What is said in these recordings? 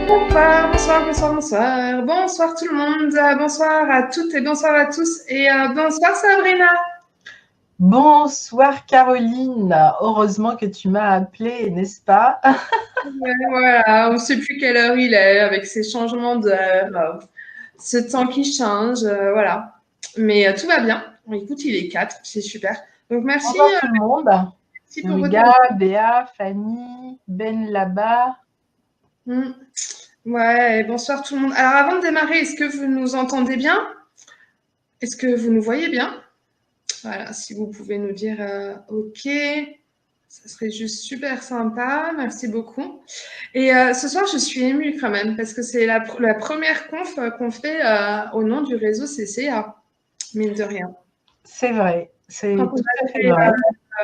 Bonsoir, bonsoir, bonsoir, bonsoir. Bonsoir tout le monde, bonsoir à toutes et bonsoir à tous. Et bonsoir Sabrina. Bonsoir Caroline, heureusement que tu m'as appelée, n'est-ce pas? Ouais, voilà, on ne sait plus quelle heure il est avec ces changements d'heure, ce temps qui change, voilà. Mais tout va bien. Bon, écoute, il est 4, c'est super. Donc merci, Bonsoir tout le monde. merci pour votre... Olga, Béa, Fanny, Ben là-bas. Hmm. Ouais, bonsoir tout le monde. Alors avant de démarrer, est-ce que vous nous entendez bien? Est-ce que vous nous voyez bien? Voilà, si vous pouvez nous dire OK, ça serait juste super sympa. Merci beaucoup. Et ce soir, je suis émue quand même parce que c'est la première conf qu'on fait au nom du réseau CCA, mine de rien. C'est vrai, c'est Quand on tout à a fait fait vrai.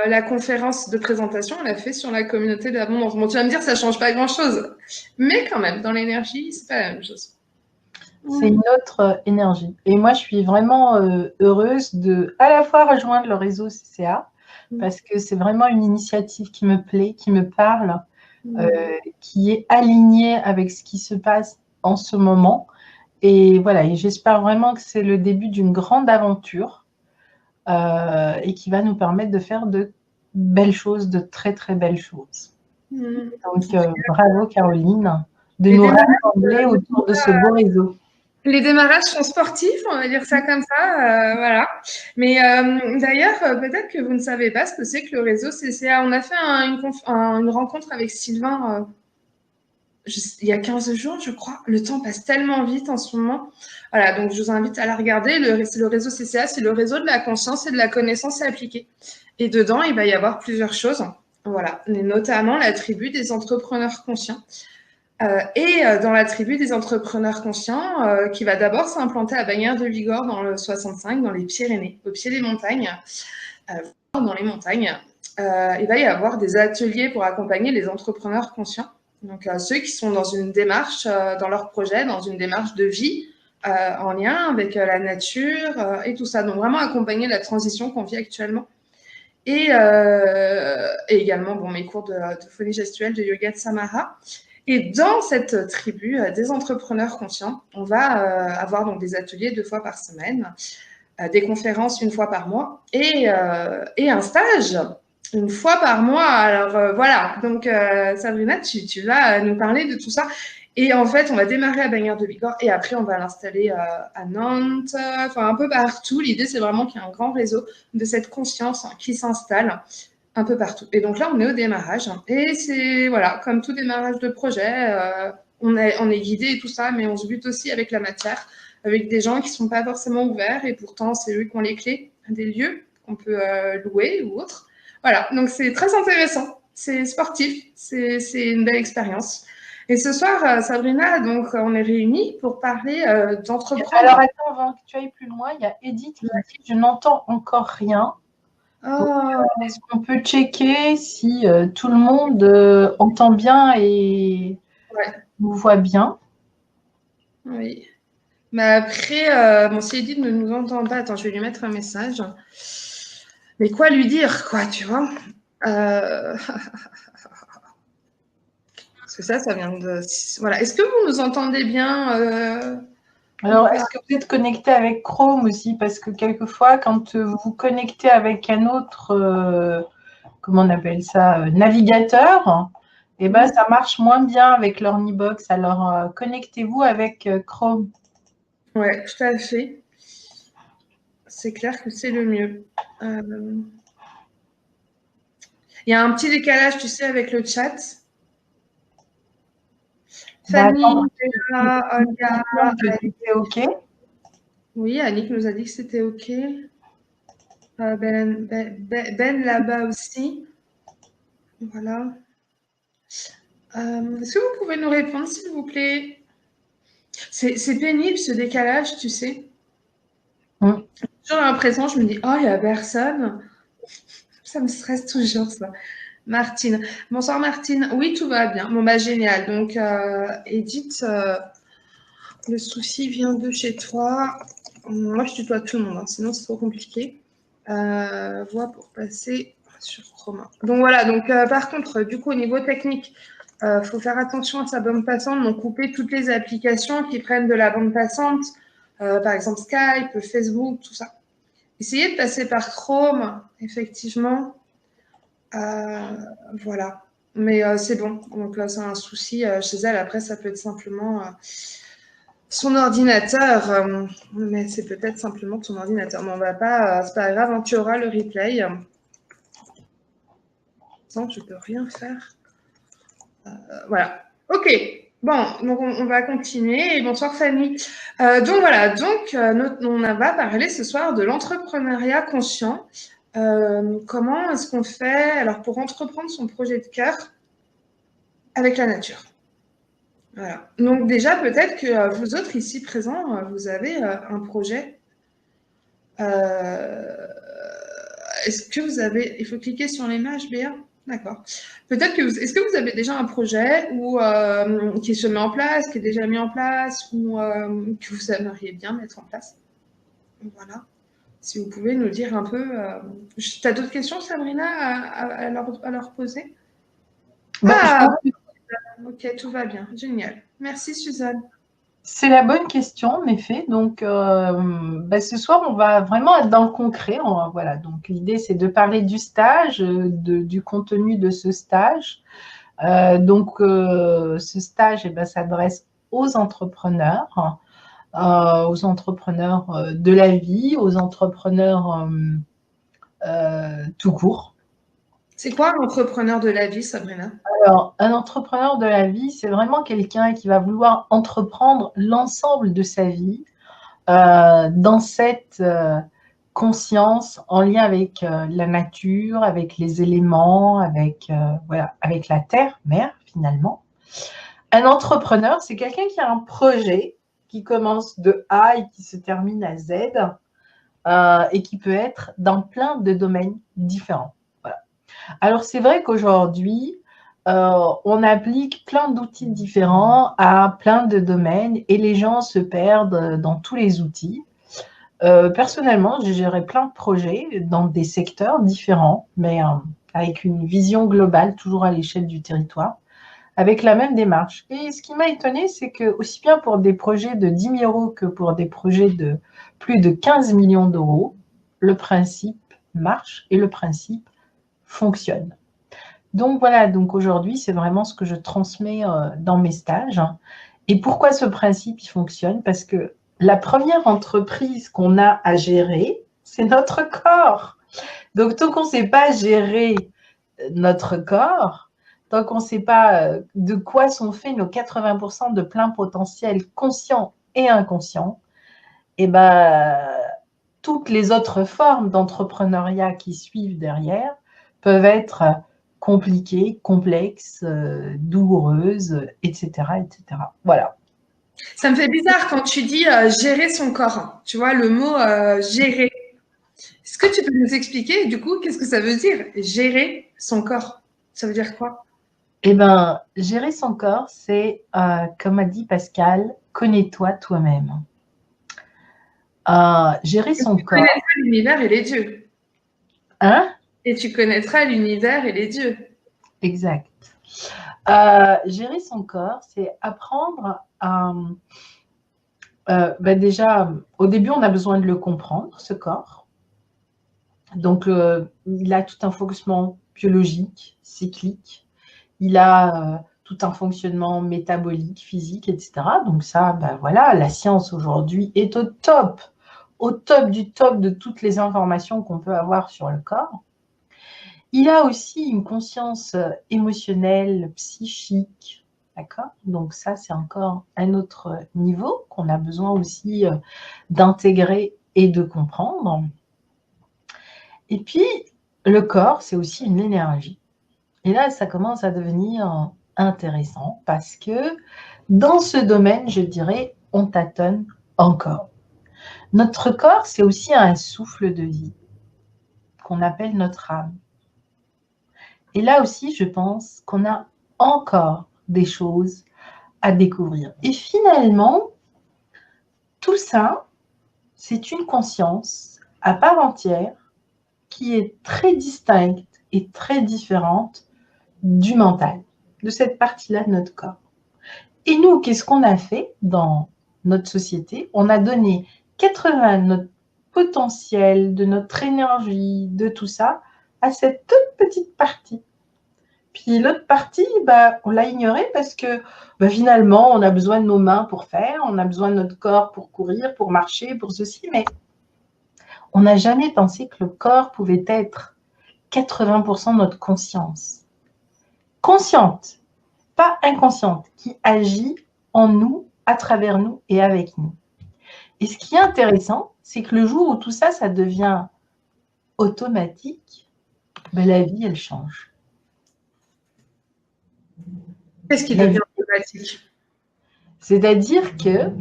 la conférence de présentation, on l'a fait sur la communauté d'abondance. Bon, tu vas me dire, ça change pas grand-chose, mais quand même, dans l'énergie, c'est pas la même chose. C'est une autre énergie. Et moi, je suis vraiment heureuse de à la fois rejoindre le réseau CCA parce que c'est vraiment une initiative qui me plaît, qui me parle, qui est alignée avec ce qui se passe en ce moment. Et voilà, et j'espère vraiment que c'est le début d'une grande aventure et qui va nous permettre de faire de belles choses, de très très belles choses. Donc bravo Caroline de Les nous démarrages, rassembler autour de ce beau réseau. les démarrages sont sportifs, on va dire ça comme ça, voilà. Mais d'ailleurs, peut-être que vous ne savez pas ce que c'est que le réseau CCA. On a fait une rencontre avec Sylvain il y a 15 jours, je crois. Le temps passe tellement vite en ce moment. Voilà, donc je vous invite à la regarder. Le réseau CCA, c'est le réseau de la conscience et de la connaissance appliquée. Et dedans, il va y avoir plusieurs choses. Voilà, et notamment la tribu des entrepreneurs conscients. Dans la tribu des entrepreneurs conscients, qui va d'abord s'implanter à Bagnères de Bigorre dans le 65, dans les Pyrénées, au pied des montagnes, dans les montagnes. Il va y avoir des ateliers pour accompagner les entrepreneurs conscients. Donc, ceux qui sont dans une démarche, dans leur projet, dans une démarche de vie, en lien avec la nature et tout ça. Donc, vraiment accompagner la transition qu'on vit actuellement. Et également, bon, mes cours de phonie gestuelle, de yoga de Samara. Et dans cette tribu des entrepreneurs conscients, on va avoir donc des ateliers 2 fois par semaine, des conférences 1 fois par mois et un stage 1 fois par mois. Alors voilà, donc Sabrina, tu vas nous parler de tout ça. Et en fait, on va démarrer à Bagnères de Bigorre et après, on va l'installer à Nantes, enfin un peu partout. L'idée, c'est vraiment qu'il y ait un grand réseau de cette conscience qui s'installe un peu partout. Et donc là, on est au démarrage. Et c'est, voilà, comme tout démarrage de projet, on est guidé et tout ça, mais on se bute aussi avec la matière, avec des gens qui ne sont pas forcément ouverts. Et pourtant, c'est eux qui ont les clés des lieux qu'on peut louer ou autres. Voilà, donc c'est très intéressant. C'est sportif, c'est une belle expérience. Et ce soir, Sabrina, donc on est réunis pour parler d'entreprendre. Alors attends, avant que tu ailles plus loin, il y a Edith qui dit je n'entends encore rien. Oh. Est-ce qu'on peut checker si tout le monde entend bien et nous voit bien? Oui. Mais après, bon, si Edith ne nous entend pas, attends, je vais lui mettre un message. Mais quoi lui dire, quoi, tu vois Parce que ça vient de... Voilà. Est-ce que vous nous entendez bien Alors, est-ce que vous êtes connecté avec Chrome aussi? Parce que quelquefois, quand vous vous connectez avec un autre, comment on appelle ça, navigateur, eh ben, ça marche moins bien avec l'Ornibox. Alors, connectez-vous avec Chrome. Ouais, tout à fait. C'est clair que c'est le mieux. Il y a un petit décalage, tu sais, avec le chat. Fanny, Olga, c'était OK. oui, Annick nous a dit que c'était OK. Ben là-bas aussi. Voilà. Est-ce que vous pouvez nous répondre, s'il vous plaît? C'est pénible, ce décalage, tu sais. J'ai toujours l'impression, je me dis, oh, il n'y a personne. Ça me stresse toujours, ça. Martine. Bonsoir, Martine. Oui, tout va bien. Bon, bah, génial. Donc, Edith, le souci vient de chez toi. Moi, je tutoie tout le monde, hein, sinon c'est trop compliqué. Voix pour passer sur Romain. Donc, voilà. Donc, par contre, du coup, au niveau technique, faut faire attention à sa bande passante, donc couper toutes les applications qui prennent de la bande passante, par exemple Skype, Facebook, tout ça. Essayez de passer par Chrome, effectivement. Voilà. Mais c'est bon. Donc là, c'est un souci chez elle. Après, ça peut être simplement son ordinateur. Mais c'est peut-être simplement ton ordinateur. Mais on va pas. C'est pas grave, hein, tu auras le replay. Non, je peux rien faire. Voilà. Ok. Bon, donc on va continuer. Et bonsoir Fanny. Donc voilà, on va parler ce soir de l'entrepreneuriat conscient. Comment est-ce qu'on fait alors pour entreprendre son projet de cœur avec la nature? Voilà. Donc déjà, peut-être que vous autres ici présents, vous avez un projet. Est-ce que vous avez... Il faut cliquer sur l'image, Béa. D'accord. Peut-être que est-ce que vous avez déjà un projet qui se met en place, qui est déjà mis en place, ou que vous aimeriez bien mettre en place? Voilà. Si vous pouvez nous dire un peu. Tu as d'autres questions, Sabrina, à leur poser? Ah, ok, tout va bien. Génial. Merci, Suzanne. C'est la bonne question, en effet. Donc, ce soir, on va vraiment être dans le concret. Voilà. Donc, l'idée, c'est de parler du stage, du contenu de ce stage. Ce stage s'adresse aux entrepreneurs de la vie, aux entrepreneurs tout court. C'est quoi un entrepreneur de la vie, Sabrina? Alors, un entrepreneur de la vie, c'est vraiment quelqu'un qui va vouloir entreprendre l'ensemble de sa vie dans cette conscience en lien avec la nature, avec les éléments, avec la terre, mère, finalement. Un entrepreneur, c'est quelqu'un qui a un projet qui commence de A et qui se termine à Z et qui peut être dans plein de domaines différents. Voilà. Alors, c'est vrai qu'aujourd'hui, on applique plein d'outils différents à plein de domaines et les gens se perdent dans tous les outils. Personnellement, j'ai géré plein de projets dans des secteurs différents, mais avec une vision globale, toujours à l'échelle du territoire, avec la même démarche. Et ce qui m'a étonnée, c'est que aussi bien pour des projets de 10 000 euros que pour des projets de plus de 15 millions d'euros, le principe marche et le principe fonctionne. Donc voilà, donc aujourd'hui, c'est vraiment ce que je transmets dans mes stages. Et pourquoi ce principe, il fonctionne? Parce que la première entreprise qu'on a à gérer, c'est notre corps. Donc, tant qu'on ne sait pas gérer notre corps, tant qu'on ne sait pas de quoi sont faits nos 80% de plein potentiel conscient et inconscient, et toutes les autres formes d'entrepreneuriat qui suivent derrière peuvent être compliquées, complexes, douloureuses, etc., etc. Voilà. Ça me fait bizarre quand tu dis gérer son corps. Tu vois, le mot gérer. Est-ce que tu peux nous expliquer, du coup, qu'est-ce que ça veut dire, gérer son corps? Ça veut dire quoi? Gérer son corps, c'est, comme a dit Pascal, connais-toi toi-même. Gérer son corps. Tu connaîtras l'univers et les dieux. Hein? Et tu connaîtras l'univers et les dieux. Exact. Gérer son corps, c'est apprendre à... déjà, au début, on a besoin de le comprendre, ce corps. Donc, il a tout un fonctionnement biologique, cyclique. Il a tout un fonctionnement métabolique, physique, etc. Donc ça, voilà, la science aujourd'hui est au top du top de toutes les informations qu'on peut avoir sur le corps. Il a aussi une conscience émotionnelle, psychique, d'accord? Donc ça, c'est encore un autre niveau qu'on a besoin aussi d'intégrer et de comprendre. Et puis, le corps, c'est aussi une énergie. Et là, ça commence à devenir intéressant parce que dans ce domaine, je dirais, on tâtonne encore. Notre corps, c'est aussi un souffle de vie qu'on appelle notre âme. Et là aussi, je pense qu'on a encore des choses à découvrir. Et finalement, tout ça, c'est une conscience à part entière qui est très distincte et très différente du mental. de cette partie-là de notre corps. Et nous, qu'est-ce qu'on a fait dans notre société? On a donné 80 de notre potentiel, de notre énergie, de tout ça, à cette toute petite partie. Puis l'autre partie, on l'a ignorée parce que finalement, on a besoin de nos mains pour faire, on a besoin de notre corps pour courir, pour marcher, pour ceci, mais on n'a jamais pensé que le corps pouvait être 80% de notre conscience. Consciente, pas inconsciente, qui agit en nous, à travers nous et avec nous. Et ce qui est intéressant, c'est que le jour où tout ça, ça devient automatique, la vie, elle change. Qu'est-ce qui devient automatique? C'est-à-dire que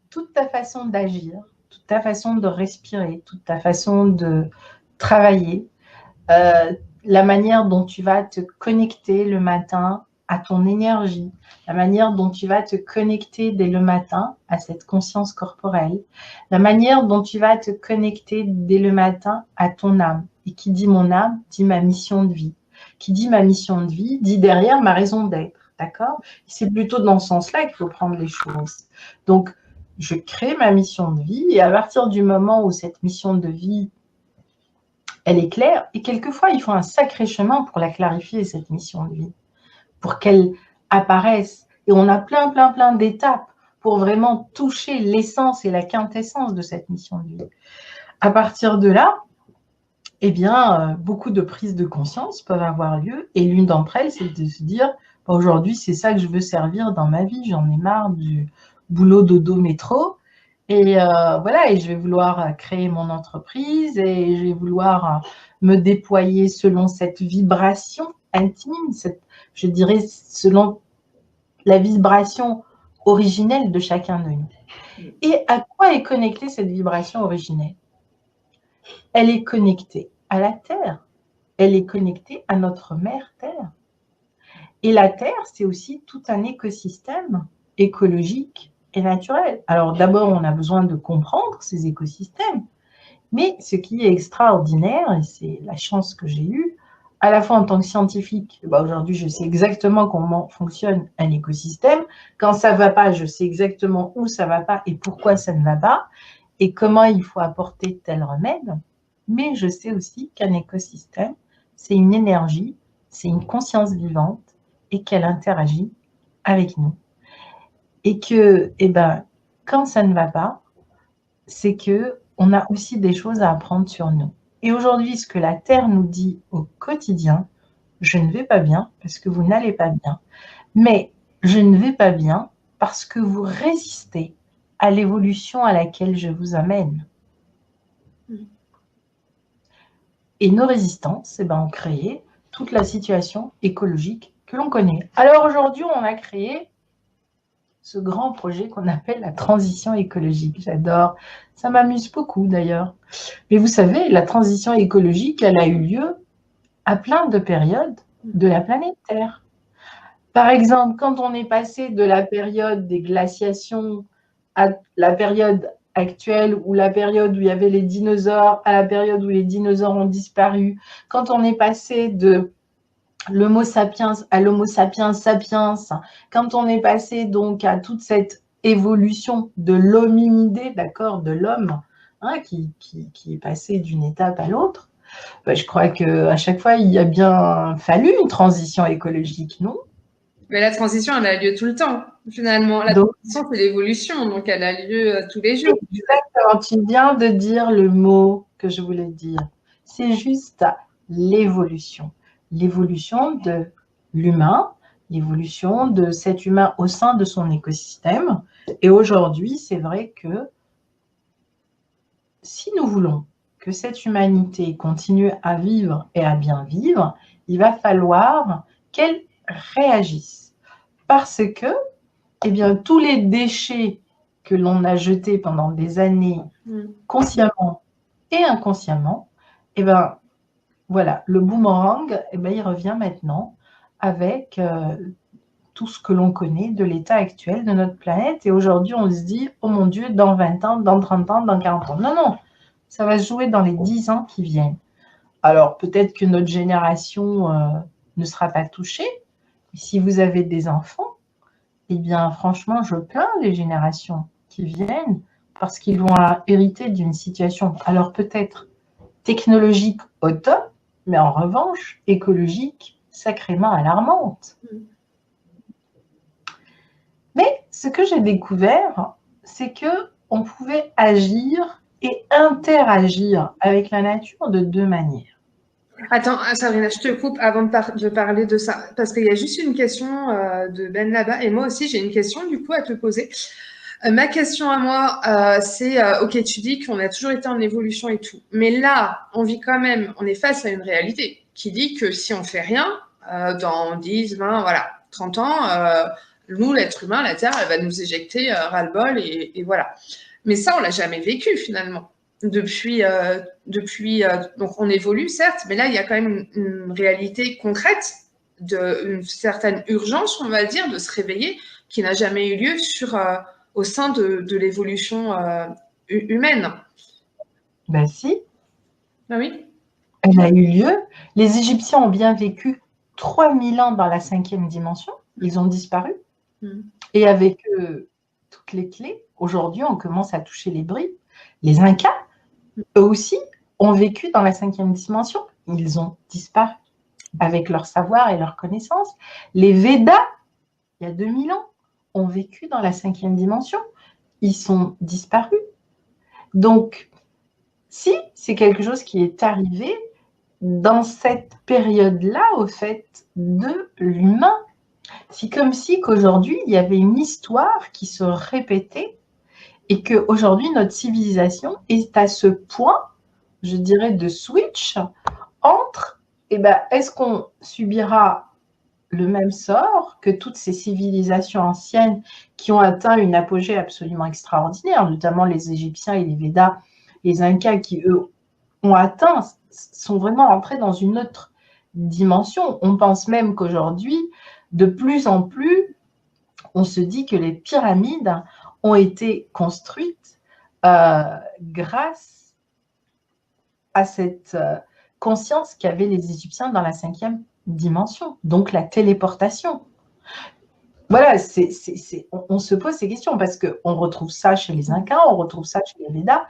toute ta façon d'agir, toute ta façon de respirer, toute ta façon de travailler, la manière dont tu vas te connecter le matin à ton énergie, la manière dont tu vas te connecter dès le matin à cette conscience corporelle, la manière dont tu vas te connecter dès le matin à ton âme. Et qui dit mon âme, dit ma mission de vie. Qui dit ma mission de vie, dit derrière ma raison d'être. D'accord? C'est plutôt dans ce sens-là qu'il faut prendre les choses. Donc, je crée ma mission de vie et à partir du moment où cette mission de vie, elle est claire, et quelquefois, il faut un sacré chemin pour la clarifier, cette mission de vie, pour qu'elle apparaisse. Et on a plein d'étapes pour vraiment toucher l'essence et la quintessence de cette mission de vie. À partir de là, beaucoup de prises de conscience peuvent avoir lieu. Et l'une d'entre elles, c'est de se dire, aujourd'hui, c'est ça que je veux servir dans ma vie. J'en ai marre du boulot, dodo, métro. Et et je vais vouloir créer mon entreprise et je vais vouloir me déployer selon cette vibration intime, je dirais selon la vibration originelle de chacun de nous. Et à quoi est connectée cette vibration originelle? Elle est connectée à la Terre. Elle est connectée à notre mère Terre. Et la Terre, c'est aussi tout un écosystème écologique et naturel. Alors d'abord, on a besoin de comprendre ces écosystèmes. Mais ce qui est extraordinaire, et c'est la chance que j'ai eue, à la fois en tant que scientifique, aujourd'hui, je sais exactement comment fonctionne un écosystème. Quand ça ne va pas, je sais exactement où ça ne va pas et pourquoi ça ne va pas et comment il faut apporter tel remède. Mais je sais aussi qu'un écosystème, c'est une énergie, c'est une conscience vivante et qu'elle interagit avec nous. Et que, quand ça ne va pas, c'est qu'on a aussi des choses à apprendre sur nous. Et aujourd'hui, ce que la Terre nous dit au quotidien, je ne vais pas bien parce que vous n'allez pas bien, mais je ne vais pas bien parce que vous résistez à l'évolution à laquelle je vous amène. Et nos résistances, ont créé toute la situation écologique que l'on connaît. Alors aujourd'hui, on a créé ce grand projet qu'on appelle la transition écologique. J'adore, ça m'amuse beaucoup d'ailleurs. Mais vous savez, la transition écologique, elle a eu lieu à plein de périodes de la planète Terre. Par exemple, quand on est passé de la période des glaciations à la période actuelle ou la période où il y avait les dinosaures à la période où les dinosaures ont disparu, quand on est passé de l'Homo sapiens à l'Homo sapiens sapiens, quand on est passé donc à toute cette évolution de l'hominidé, d'accord, de l'homme, qui est passé d'une étape à l'autre, je crois qu'à chaque fois, il y a bien fallu une transition écologique, non? Mais la transition, elle a lieu tout le temps, finalement. La transition, c'est l'évolution, donc elle a lieu tous les jours. Exactement, tu viens de dire le mot que je voulais dire. C'est juste l'évolution. L'évolution de l'humain, l'évolution de cet humain au sein de son écosystème. Et aujourd'hui, c'est vrai que si nous voulons que cette humanité continue à vivre et à bien vivre, il va falloir qu'elle réagisse. Parce que, tous les déchets que l'on a jetés pendant des années, consciemment et inconsciemment, voilà, le boomerang, il revient maintenant avec tout ce que l'on connaît de l'état actuel de notre planète. Et aujourd'hui, on se dit, oh mon Dieu, dans 20 ans, dans 30 ans, dans 40 ans. Non, ça va se jouer dans les 10 ans qui viennent. Alors, peut-être que notre génération ne sera pas touché. Et si vous avez des enfants, eh bien, franchement, je plains les générations qui viennent parce qu'ils vont hériter d'une situation, alors peut-être technologique au top, mais en revanche, écologique sacrément alarmante. Mais ce que j'ai découvert, c'est qu'on pouvait agir et interagir avec la nature de deux manières. Attends, Sabrina, je te coupe avant de parler de ça, parce qu'il y a juste une question de Ben là-bas, et moi aussi j'ai une question du coup à te poser. Ma question à moi, c'est, ok, tu dis qu'on a toujours été en évolution et tout, mais là, on vit quand même, on est face à une réalité qui dit que si on fait rien, dans 10, 20, voilà, 30 ans, nous, l'être humain, la Terre, elle va nous éjecter ras-le-bol et voilà. Mais ça, on l'a jamais vécu finalement. Depuis, donc on évolue certes, mais là, il y a quand même une réalité concrète, une certaine urgence, on va dire, de se réveiller qui n'a jamais eu lieu au sein de l'évolution humaine. Ben si. Ah oui. Elle a eu lieu. Les Égyptiens ont bien vécu 3000 ans dans la 5e dimension. Ils ont disparu. Et avec toutes les clés, aujourd'hui, on commence à toucher les bribes. Les Incas, eux aussi, ont vécu dans la 5e dimension. Ils ont disparu avec leur savoir et leur connaissance. Les Védas, il y a 2000 ans, ont vécu dans la 5e dimension. Ils sont disparus. Donc, si c'est quelque chose qui est arrivé dans cette période-là, au fait, de l'humain, c'est comme si qu'aujourd'hui, il y avait une histoire qui se répétait et qu'aujourd'hui, notre civilisation est à ce point, je dirais, de switch entre, est-ce qu'on subira le même sort que toutes ces civilisations anciennes qui ont atteint une apogée absolument extraordinaire, notamment les Égyptiens et les Védas, les Incas qui, eux, ont atteint, sont vraiment entrés dans une autre dimension. On pense même qu'aujourd'hui, de plus en plus, on se dit que les pyramides ont été construites grâce à cette conscience qu'avaient les Égyptiens dans la 5e dimension, donc la téléportation. Voilà, on se pose ces questions parce qu'on retrouve ça chez les Incas, on retrouve ça chez les Védas.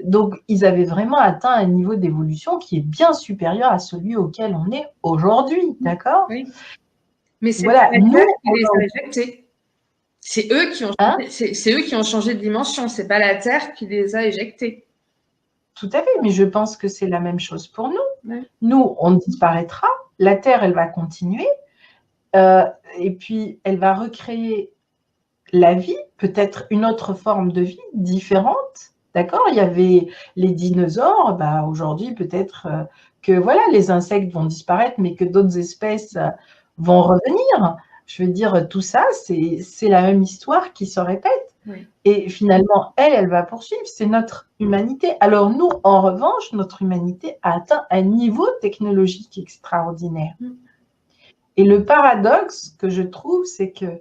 Donc, ils avaient vraiment atteint un niveau d'évolution qui est bien supérieur à celui auquel on est aujourd'hui, d'accord? Oui. Mais c'est voilà, nous, qui les a éjectés. C'est eux qui ont changé, c'est eux qui ont changé de dimension, c'est pas la Terre qui les a éjectés. Tout à fait, mais je pense que c'est la même chose pour nous. Ouais. Nous, on disparaîtra, la Terre, elle va continuer, et puis elle va recréer la vie, peut-être une autre forme de vie différente, d'accord? Il y avait les dinosaures, aujourd'hui peut-être que voilà, les insectes vont disparaître, mais que d'autres espèces vont revenir. Je veux dire, tout ça, c'est la même histoire qui se répète. Oui. Et finalement, elle va poursuivre, c'est notre humanité. Alors nous, en revanche, notre humanité a atteint un niveau technologique extraordinaire. Et le paradoxe que je trouve, c'est que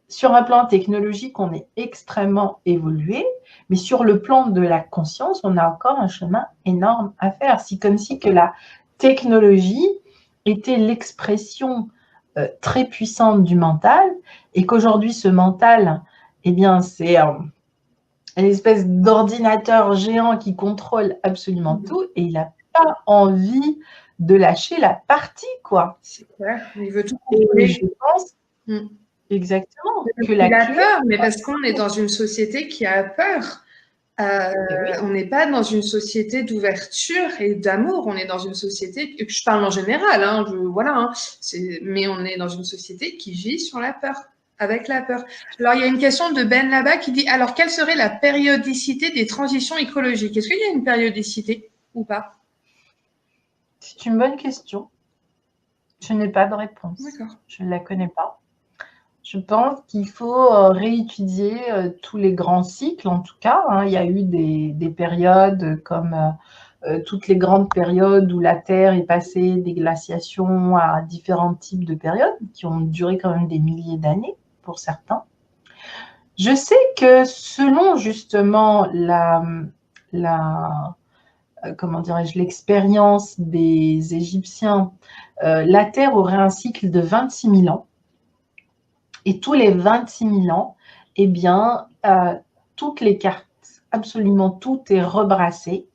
sur un plan technologique, on est extrêmement évolué, mais sur le plan de la conscience, on a encore un chemin énorme à faire. C'est comme si que la technologie était l'expression très puissante du mental et qu'aujourd'hui, ce mental, eh bien, c'est une espèce d'ordinateur géant qui contrôle absolument tout et il n'a pas envie de lâcher la partie, quoi. C'est clair, il veut tout contrôler. Et je pense... Exactement. Que la clé... peur, mais parce qu'on est dans une société qui a peur. Oui. On n'est pas dans une société d'ouverture et d'amour. On est dans une société, je parle en général, hein, mais on est dans une société qui vit sur la peur, avec la peur. Alors, il y a une question de Ben là-bas qui dit, alors, quelle serait la périodicité des transitions écologiques? Est-ce qu'il y a une périodicité ou pas? C'est une bonne question. Je n'ai pas de réponse. D'accord. Je ne la connais pas. Je pense qu'il faut réétudier tous les grands cycles, en tout cas. Hein. Il y a eu des périodes comme toutes les grandes périodes où la Terre est passée des glaciations à différents types de périodes qui ont duré quand même des milliers d'années pour certains. Je sais que selon justement comment dirais-je, l'expérience des Égyptiens, la Terre aurait un cycle de 26 000 ans. Et tous les 26 000 ans, eh bien, toutes les cartes, absolument tout est rebrassé.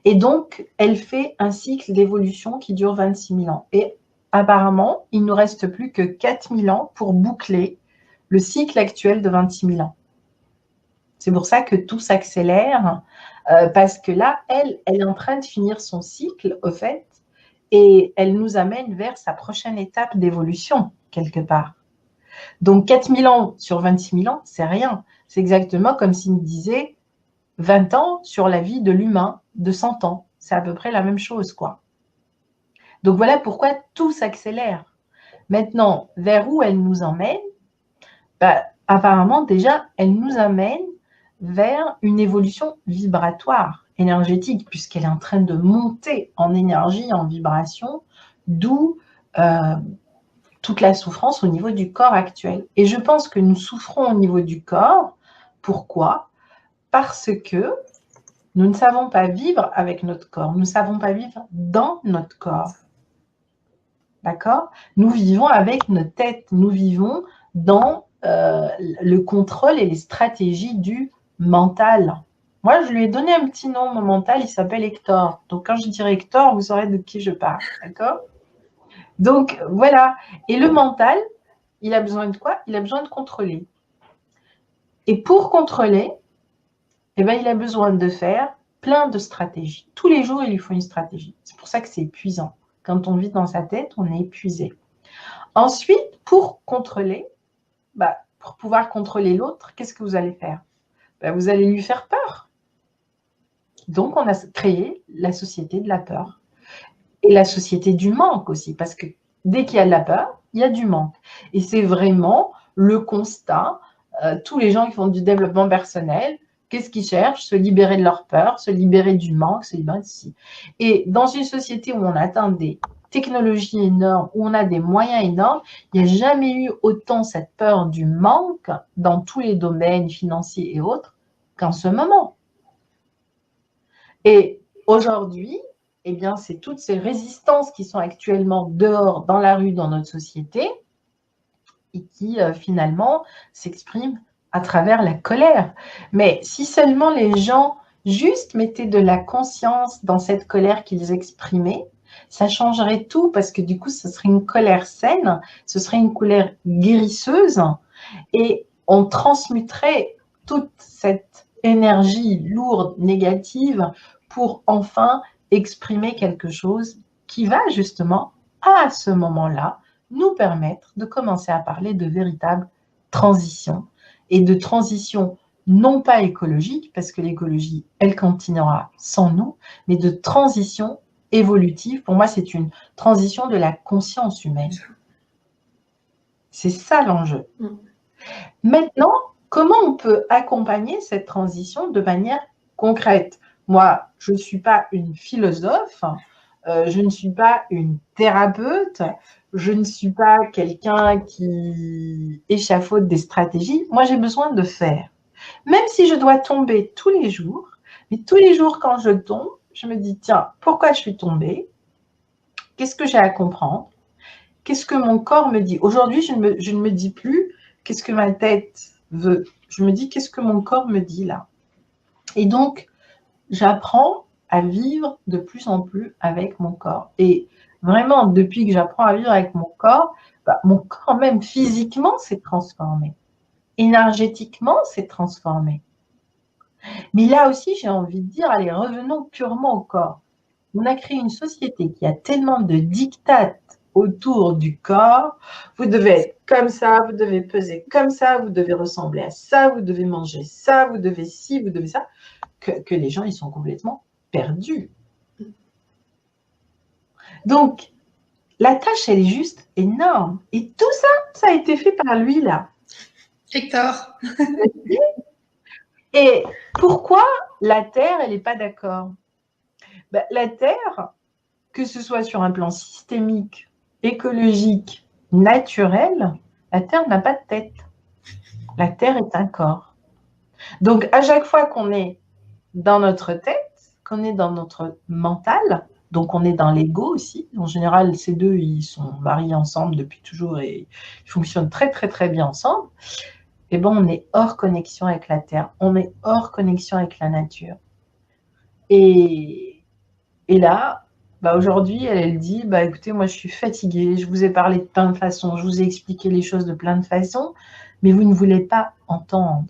Et donc, elle fait un cycle d'évolution qui dure 26 000 ans. Et apparemment, il ne nous reste plus que 4 000 ans pour boucler le cycle actuel de 26 000 ans. C'est pour ça que tout s'accélère, parce que là, elle est en train de finir son cycle, au fait, et elle nous amène vers sa prochaine étape d'évolution, quelque part. Donc, 4 000 ans sur 26 000 ans, c'est rien. C'est exactement comme s'il me disait 20 ans sur la vie de l'humain de 100 ans. C'est à peu près la même chose, quoi. Donc, voilà pourquoi tout s'accélère. Maintenant, vers où elle nous emmène? Apparemment, déjà, elle nous amène vers une évolution vibratoire, énergétique, puisqu'elle est en train de monter en énergie, en vibration, d'où toute la souffrance au niveau du corps actuel. Et je pense que nous souffrons au niveau du corps. Pourquoi? Parce que nous ne savons pas vivre avec notre corps. Nous ne savons pas vivre dans notre corps. D'accord? Nous vivons avec notre tête. Nous vivons dans le contrôle et les stratégies du mental. Moi, je lui ai donné un petit nom, mon mental, il s'appelle Hector. Donc, quand je dirai Hector, vous saurez de qui je parle. D'accord? Donc, voilà. Et le mental, il a besoin de quoi? Il a besoin de contrôler. Et pour contrôler, eh ben, il a besoin de faire plein de stratégies. Tous les jours, il lui faut une stratégie. C'est pour ça que c'est épuisant. Quand on vit dans sa tête, on est épuisé. Ensuite, pour contrôler, pour pouvoir contrôler l'autre, qu'est-ce que vous allez faire? Vous allez lui faire peur. Donc, on a créé la société de la peur. Et la société du manque aussi, parce que dès qu'il y a de la peur, il y a du manque. Et c'est vraiment le constat. Tous les gens qui font du développement personnel, qu'est-ce qu'ils cherchent? Se libérer de leur peur, se libérer du manque, se libérer de ci. Et dans une société où on atteint des technologies énormes, où on a des moyens énormes, il n'y a jamais eu autant cette peur du manque dans tous les domaines financiers et autres qu'en ce moment. Et aujourd'hui, eh bien, c'est toutes ces résistances qui sont actuellement dehors, dans la rue, dans notre société, et qui finalement s'expriment à travers la colère. Mais si seulement les gens juste mettaient de la conscience dans cette colère qu'ils exprimaient, ça changerait tout, parce que du coup, ce serait une colère saine, ce serait une colère guérisseuse, et on transmuterait toute cette énergie lourde, négative, pour enfin exprimer quelque chose qui va justement, à ce moment-là, nous permettre de commencer à parler de véritable transition, et de transition non pas écologique, parce que l'écologie, elle continuera sans nous, mais de transition évolutive. Pour moi, c'est une transition de la conscience humaine. C'est ça l'enjeu. Maintenant, comment on peut accompagner cette transition de manière concrète? Moi, je ne suis pas une philosophe, je ne suis pas une thérapeute, je ne suis pas quelqu'un qui échafaude des stratégies. Moi, j'ai besoin de faire. Même si je dois tomber tous les jours, mais tous les jours quand je tombe, je me dis, tiens, pourquoi je suis tombée? Qu'est-ce que j'ai à comprendre? Qu'est-ce que mon corps me dit? Aujourd'hui, je ne me dis plus qu'est-ce que ma tête veut. Je me dis qu'est-ce que mon corps me dit là. Et donc, j'apprends à vivre de plus en plus avec mon corps. Et vraiment, depuis que j'apprends à vivre avec mon corps même physiquement s'est transformé. Énergétiquement s'est transformé. Mais là aussi, j'ai envie de dire, allez, revenons purement au corps. On a créé une société qui a tellement de diktats autour du corps. Vous devez être comme ça, vous devez peser comme ça, vous devez ressembler à ça, vous devez manger ça, vous devez ci, vous devez ça, que les gens, ils sont complètement perdus. Donc, la tâche, elle est juste énorme. Et tout ça, ça a été fait par lui, là. Hector. Et pourquoi la Terre, elle n'est pas d'accord? La Terre, que ce soit sur un plan systémique, écologique, naturel, la Terre n'a pas de tête. La Terre est un corps. Donc, à chaque fois qu'on est dans notre tête, qu'on est dans notre mental, donc on est dans l'ego aussi. En général, ces deux, ils sont mariés ensemble depuis toujours et ils fonctionnent très, très, très bien ensemble. Et bon, on est hors connexion avec la Terre, on est hors connexion avec la nature. Et là, bah aujourd'hui, elle dit, bah écoutez, moi je suis fatiguée, je vous ai parlé de plein de façons, je vous ai expliqué les choses de plein de façons, mais vous ne voulez pas entendre.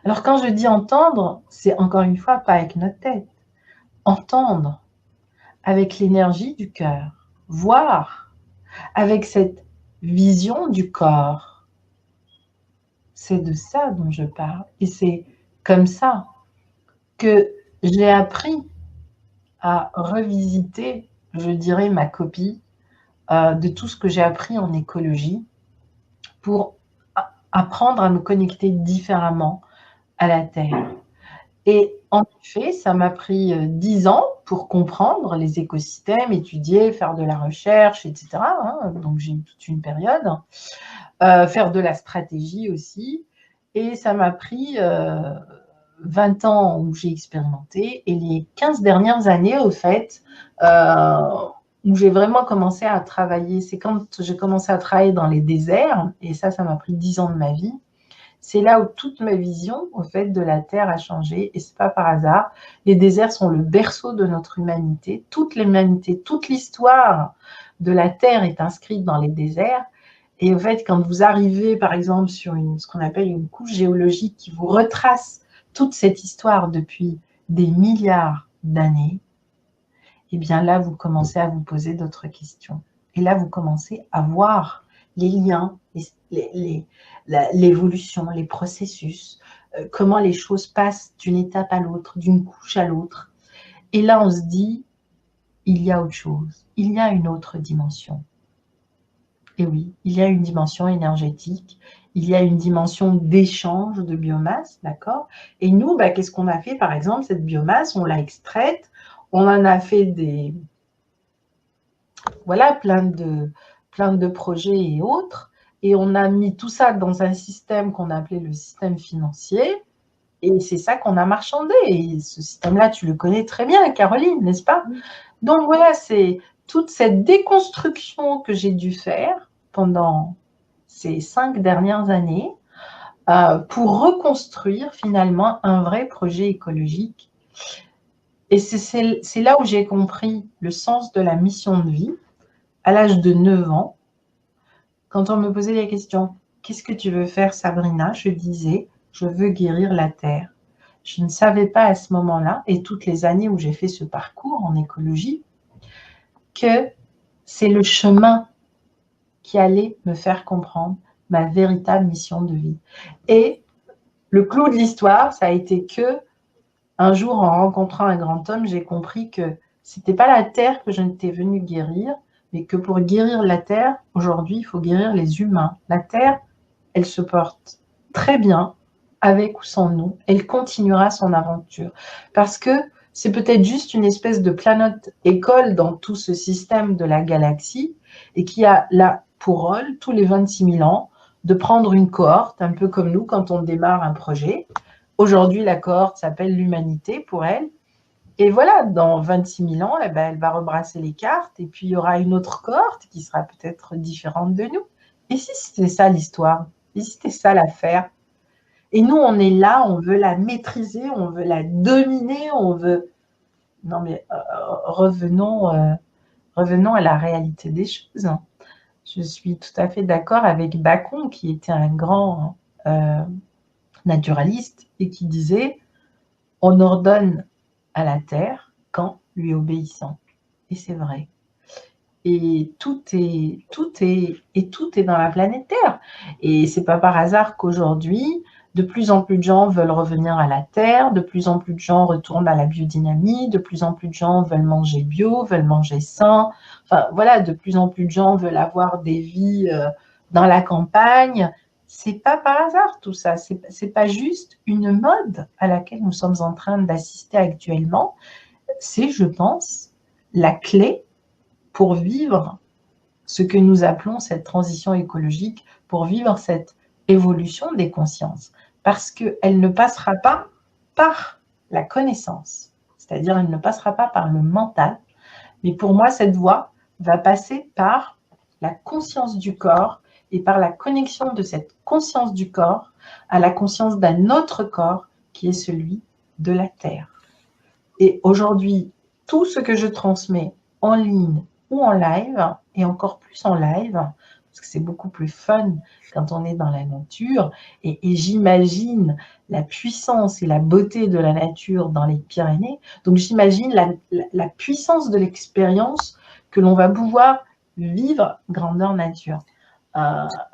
Alors quand je dis entendre, c'est encore une fois pas avec notre tête. Entendre avec l'énergie du cœur, voir avec cette vision du corps. C'est de ça dont je parle. Et c'est comme ça que j'ai appris à revisiter, je dirais, ma copie de tout ce que j'ai appris en écologie pour apprendre à me connecter différemment à la Terre. Et en effet, ça m'a pris 10 ans pour comprendre les écosystèmes, étudier, faire de la recherche, etc. Hein, donc j'ai eu toute une période. Faire de la stratégie aussi. Et ça m'a pris 20 ans où j'ai expérimenté. Et les 15 dernières années, au fait, où j'ai vraiment commencé à travailler, c'est quand j'ai commencé à travailler dans les déserts, et ça m'a pris 10 ans de ma vie. C'est là où toute ma vision, au fait, de la Terre a changé, et c'est pas par hasard. Les déserts sont le berceau de notre humanité. Toute l'humanité, toute l'histoire de la Terre est inscrite dans les déserts. Et au fait, quand vous arrivez, par exemple, sur ce qu'on appelle une couche géologique qui vous retrace toute cette histoire depuis des milliards d'années, et bien là, vous commencez à vous poser d'autres questions. Et là, vous commencez à voir les liens, l'évolution, les processus, comment les choses passent d'une étape à l'autre, d'une couche à l'autre. Et là, on se dit, il y a autre chose, il y a une autre dimension. Et oui, il y a une dimension énergétique, il y a une dimension d'échange de biomasse, d'accord? Et nous, bah, qu'est-ce qu'on a fait? Par exemple, cette biomasse, on l'a extraite, on en a fait voilà, plein de projets et autres, et on a mis tout ça dans un système qu'on appelait le système financier, et c'est ça qu'on a marchandé. Et ce système-là, tu le connais très bien, Caroline, n'est-ce pas? Donc voilà, c'est toute cette déconstruction que j'ai dû faire pendant ces 5 dernières années pour reconstruire finalement un vrai projet écologique. Et c'est là où j'ai compris le sens de la mission de vie à l'âge de 9 ans. Quand on me posait la question « Qu'est-ce que tu veux faire, Sabrina ?» je disais « Je veux guérir la Terre ». Je ne savais pas à ce moment-là, et toutes les années où j'ai fait ce parcours en écologie, que c'est le chemin qui allait me faire comprendre ma véritable mission de vie. Et le clou de l'histoire, ça a été que un jour, en rencontrant un grand homme, j'ai compris que c'était pas la Terre que je n'étais venue guérir, mais que pour guérir la Terre, aujourd'hui, il faut guérir les humains. La Terre, elle se porte très bien, avec ou sans nous. Elle continuera son aventure. Parce que c'est peut-être juste une espèce de planète école dans tout ce système de la galaxie, et qui a là pour rôle, tous les 26 000 ans, de prendre une cohorte, un peu comme nous quand on démarre un projet. Aujourd'hui, la cohorte s'appelle l'humanité pour elle. Et voilà, dans 26 000 ans, eh ben, elle va rebrasser les cartes, et puis il y aura une autre cohorte qui sera peut-être différente de nous. Et si c'était ça l'histoire? Et si c'était ça l'affaire? Et nous, on est là, on veut la maîtriser, on veut la dominer, on veut... Non mais revenons à la réalité des choses. Je suis tout à fait d'accord avec Bacon, qui était un grand naturaliste, et qui disait « On ordonne à la terre qu'en lui obéissant ». Et c'est vrai. Et tout est dans la planète Terre. Et c'est pas par hasard qu'aujourd'hui, de plus en plus de gens veulent revenir à la terre, de plus en plus de gens retournent à la biodynamie, de plus en plus de gens veulent manger bio, veulent manger sain. Enfin voilà, de plus en plus de gens veulent avoir des vies dans la campagne. C'est pas par hasard tout ça. C'est pas juste une mode à laquelle nous sommes en train d'assister actuellement. C'est, je pense, la clé pour vivre ce que nous appelons cette transition écologique, pour vivre cette évolution des consciences, parce qu'elle ne passera pas par la connaissance. c'est-à-dire elle ne passera pas par le mental. Mais pour moi, cette voie va passer par la conscience du corps et par la connexion de cette conscience du corps à la conscience d'un autre corps qui est celui de la Terre. Et aujourd'hui, tout ce que je transmets en ligne ou en live, et encore plus en live, parce que c'est beaucoup plus fun quand on est dans la nature, et j'imagine la puissance et la beauté de la nature dans les Pyrénées, donc j'imagine la puissance de l'expérience que l'on va pouvoir vivre grandeur nature.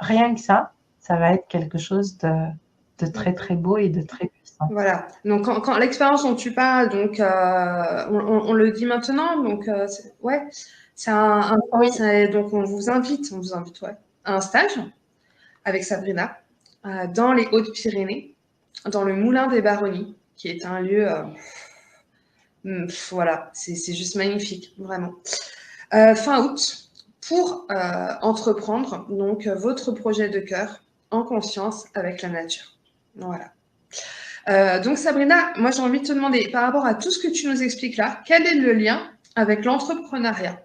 Rien que ça va être quelque chose de très très beau et de très puissant. Voilà. Donc quand l'expérience dont tu parles, donc on le dit maintenant, donc ouais, c'est Oui. donc on vous invite ouais, à un stage avec Sabrina dans les Hautes-Pyrénées, dans le Moulin des Baronnies, qui est un lieu, voilà, c'est juste magnifique, vraiment. Fin août, pour entreprendre donc votre projet de cœur en conscience avec la nature. Voilà. Donc Sabrina, moi j'ai envie de te demander, par rapport à tout ce que tu nous expliques là, quel est le lien avec l'entrepreneuriat?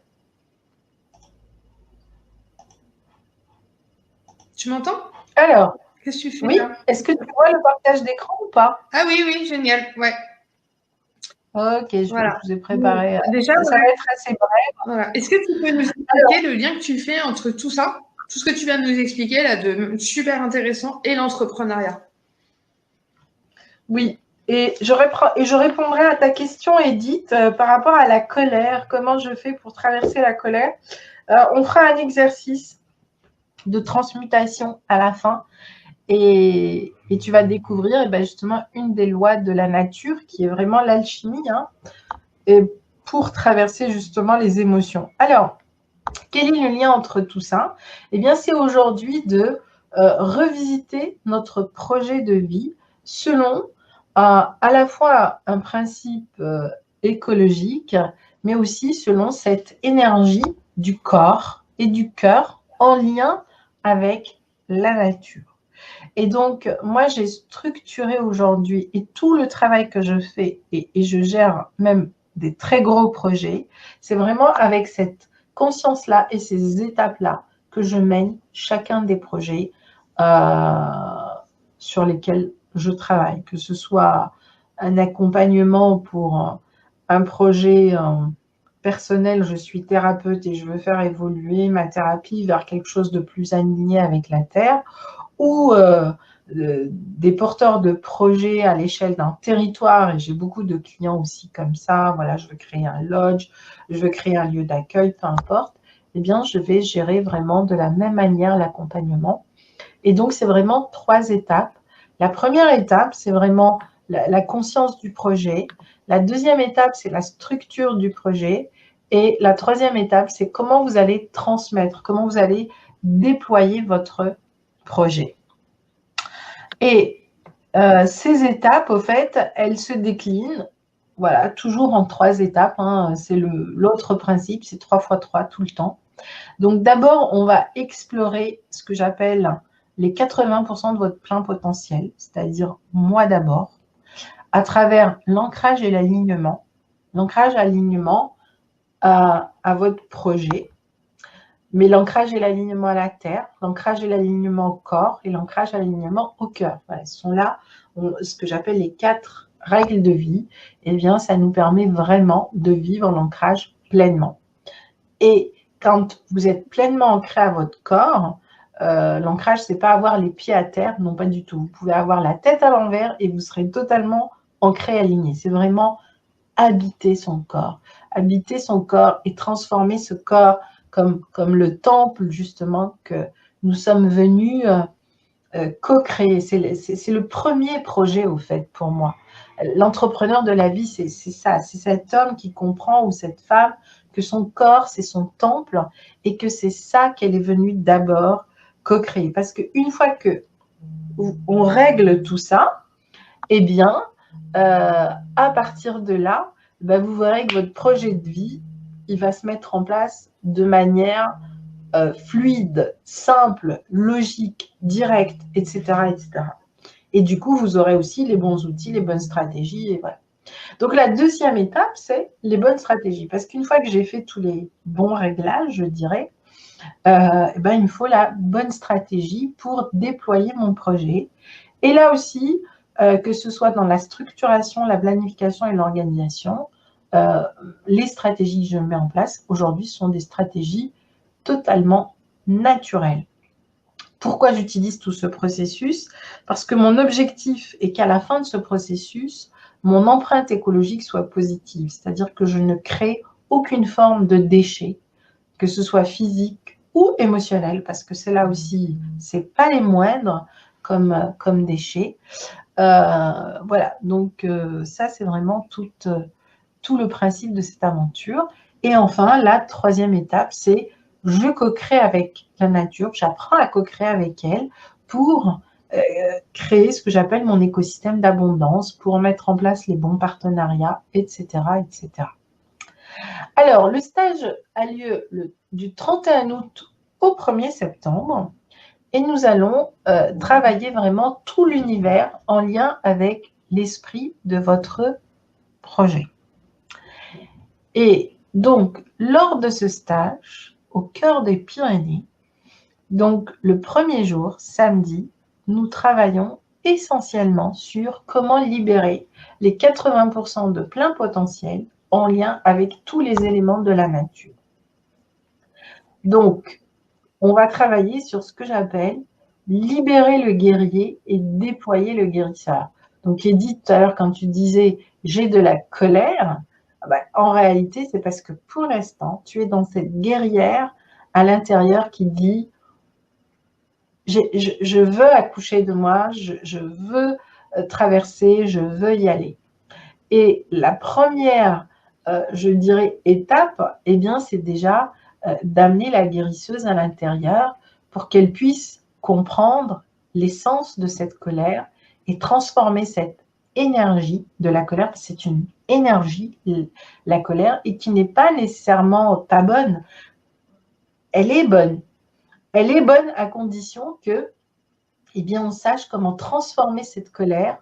Tu m'entends? Alors, qu'est-ce que tu fais oui, là? Est-ce que tu vois le partage d'écran ou pas? Ah oui, génial, ouais. Ok, je vous ai préparé. Déjà, ça va être assez bref. Voilà. Est-ce que tu peux nous expliquer le lien que tu fais entre tout ça, tout ce que tu viens de nous expliquer là, de super intéressant, et l'entrepreneuriat? Oui, et je répondrai à ta question, Edith, par rapport à la colère. Comment je fais pour traverser la colère? On fera un exercice de transmutation à la fin. Et tu vas découvrir justement une des lois de la nature qui est vraiment l'alchimie, et pour traverser justement les émotions. Alors, quel est le lien entre tout ça? Eh bien, c'est aujourd'hui de revisiter notre projet de vie selon à la fois un principe écologique, mais aussi selon cette énergie du corps et du cœur en lien avec la nature. Et donc, moi, j'ai structuré aujourd'hui, et tout le travail que je fais, et je gère même des très gros projets, c'est vraiment avec cette conscience-là et ces étapes-là que je mène chacun des projets sur lesquels je travaille, que ce soit un accompagnement pour un projet personnel, je suis thérapeute et je veux faire évoluer ma thérapie vers quelque chose de plus aligné avec la Terre, ou des porteurs de projets à l'échelle d'un territoire, et j'ai beaucoup de clients aussi comme ça, voilà, je veux créer un lodge, je veux créer un lieu d'accueil, peu importe, eh bien, je vais gérer vraiment de la même manière l'accompagnement. Et donc, c'est vraiment 3 étapes. La première étape, c'est vraiment la conscience du projet. La deuxième étape, c'est la structure du projet. Et la troisième étape, c'est comment vous allez transmettre, comment vous allez déployer votre projet. Et ces étapes, au fait, elles se déclinent, voilà, toujours en 3 étapes. C'est l'autre principe, c'est 3 x 3 tout le temps. Donc d'abord, on va explorer ce que j'appelle les 80% de votre plein potentiel, c'est-à-dire moi d'abord, à travers l'ancrage et l'alignement. L'ancrage et l'alignement à votre projet, mais l'ancrage et l'alignement à la terre, l'ancrage et l'alignement au corps et l'ancrage et l'alignement au cœur. Voilà, ce sont là ce que j'appelle les 4 règles de vie. Eh bien, ça nous permet vraiment de vivre l'ancrage pleinement. Et quand vous êtes pleinement ancré à votre corps, l'ancrage, c'est pas avoir les pieds à terre, non pas du tout. Vous pouvez avoir la tête à l'envers et vous serez totalement ancré, aligné. C'est vraiment habiter son corps et transformer ce corps comme le temple justement que nous sommes venus co-créer. C'est le premier projet au fait pour moi. L'entrepreneur de la vie, c'est ça, c'est cet homme qui comprend, ou cette femme, que son corps, c'est son temple et que c'est ça qu'elle est venue d'abord co-créer. Parce qu'une fois que on règle tout ça, eh bien, à partir de là, vous verrez que votre projet de vie, il va se mettre en place de manière fluide, simple, logique, directe, etc., etc. Et du coup, vous aurez aussi les bons outils, les bonnes stratégies. Et voilà. Donc, la deuxième étape, c'est les bonnes stratégies. Parce qu'une fois que j'ai fait tous les bons réglages, je dirais, eh ben, il me faut la bonne stratégie pour déployer mon projet. Et là aussi, que ce soit dans la structuration, la planification et l'organisation, les stratégies que je mets en place aujourd'hui sont des stratégies totalement naturelles. Pourquoi j'utilise tout ce processus? Parce que mon objectif est qu'à la fin de ce processus, mon empreinte écologique soit positive, c'est-à-dire que je ne crée aucune forme de déchet, que ce soit physique ou émotionnel, parce que c'est là aussi, c'est pas les moindres comme déchets. Voilà, donc ça, c'est vraiment tout le principe de cette aventure. Et enfin, la troisième étape, c'est je co-crée avec la nature, j'apprends à co-créer avec elle pour créer ce que j'appelle mon écosystème d'abondance, pour mettre en place les bons partenariats, etc., etc. Alors, le stage a lieu du 31 août au 1er septembre et nous allons travailler vraiment tout l'univers en lien avec l'esprit de votre projet. Et donc, lors de ce stage, au cœur des Pyrénées, donc le premier jour, samedi, nous travaillons essentiellement sur comment libérer les 80% de plein potentiel en lien avec tous les éléments de la nature. Donc, on va travailler sur ce que j'appelle libérer le guerrier et déployer le guérisseur. Donc, Edith, tout à l'heure, quand tu disais « j'ai de la colère », en réalité, c'est parce que pour l'instant, tu es dans cette guerrière à l'intérieur qui dit « je veux accoucher de moi, je veux traverser, je veux y aller ». Et la première, je dirais, étape, eh bien, c'est déjà d'amener la guérisseuse à l'intérieur pour qu'elle puisse comprendre l'essence de cette colère et transformer cette énergie de la colère, parce que c'est une énergie, la colère, et qui n'est pas nécessairement pas bonne. Elle est bonne. Elle est bonne à condition que, eh bien, on sache comment transformer cette colère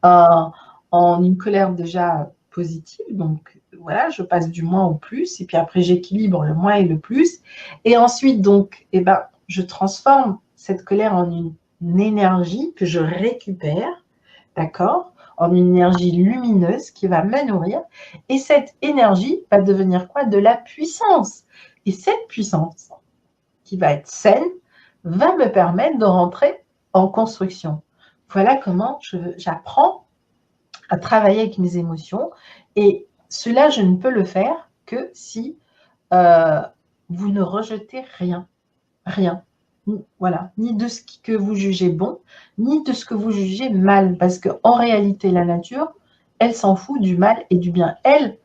en une colère déjà positive. Donc, voilà, je passe du moins au plus, et puis après, j'équilibre le moins et le plus. Et ensuite, donc, eh ben, je transforme cette colère en une énergie que je récupère, d'accord, en une énergie lumineuse qui va me nourrir. Et cette énergie va devenir quoi? De la puissance. Et cette puissance, qui va être saine, va me permettre de rentrer en construction. Voilà comment j'apprends à travailler avec mes émotions. Et cela, je ne peux le faire que si vous ne rejetez rien. Rien. Voilà. Ni de ce que vous jugez bon, ni de ce que vous jugez mal. Parce qu'en réalité, la nature, elle s'en fout du mal et du bien. Elle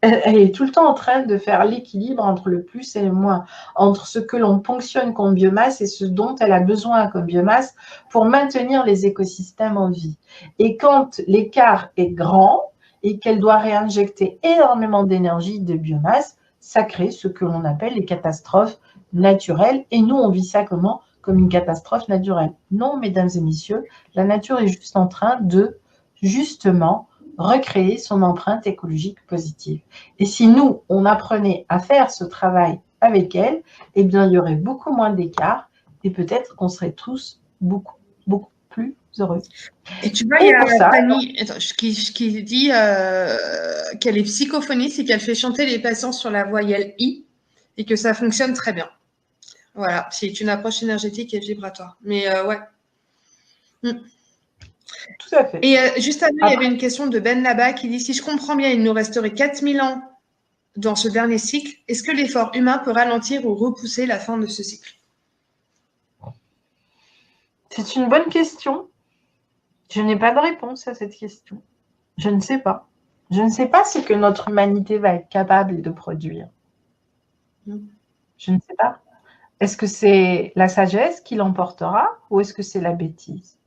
est tout le temps en train de faire l'équilibre entre le plus et le moins, entre ce que l'on ponctionne comme biomasse et ce dont elle a besoin comme biomasse pour maintenir les écosystèmes en vie. Et quand l'écart est grand et qu'elle doit réinjecter énormément d'énergie de biomasse, ça crée ce que l'on appelle les catastrophes naturelles. Et nous, on vit ça comment? Comme une catastrophe naturelle. Non, mesdames et messieurs, la nature est juste en train de, justement, recréer son empreinte écologique positive. Et si nous, on apprenait à faire ce travail avec elle, eh bien, il y aurait beaucoup moins d'écart et peut-être qu'on serait tous beaucoup plus heureux. Et tu vois, il y a Fanny qui dit qu'elle est psychophoniste et qu'elle fait chanter les patients sur la voyelle I et que ça fonctionne très bien. Voilà, c'est une approche énergétique et vibratoire. Mais ouais. Tout à fait. Et juste avant, il y avait une question de Ben là-bas qui dit « Si je comprends bien, il nous resterait 4000 ans dans ce dernier cycle. Est-ce que l'effort humain peut ralentir ou repousser la fin de ce cycle ?» C'est une bonne question. Je n'ai pas de réponse à cette question. Je ne sais pas. Je ne sais pas ce que notre humanité va être capable de produire. Je ne sais pas. Est-ce que c'est la sagesse qui l'emportera ou est-ce que c'est la bêtise?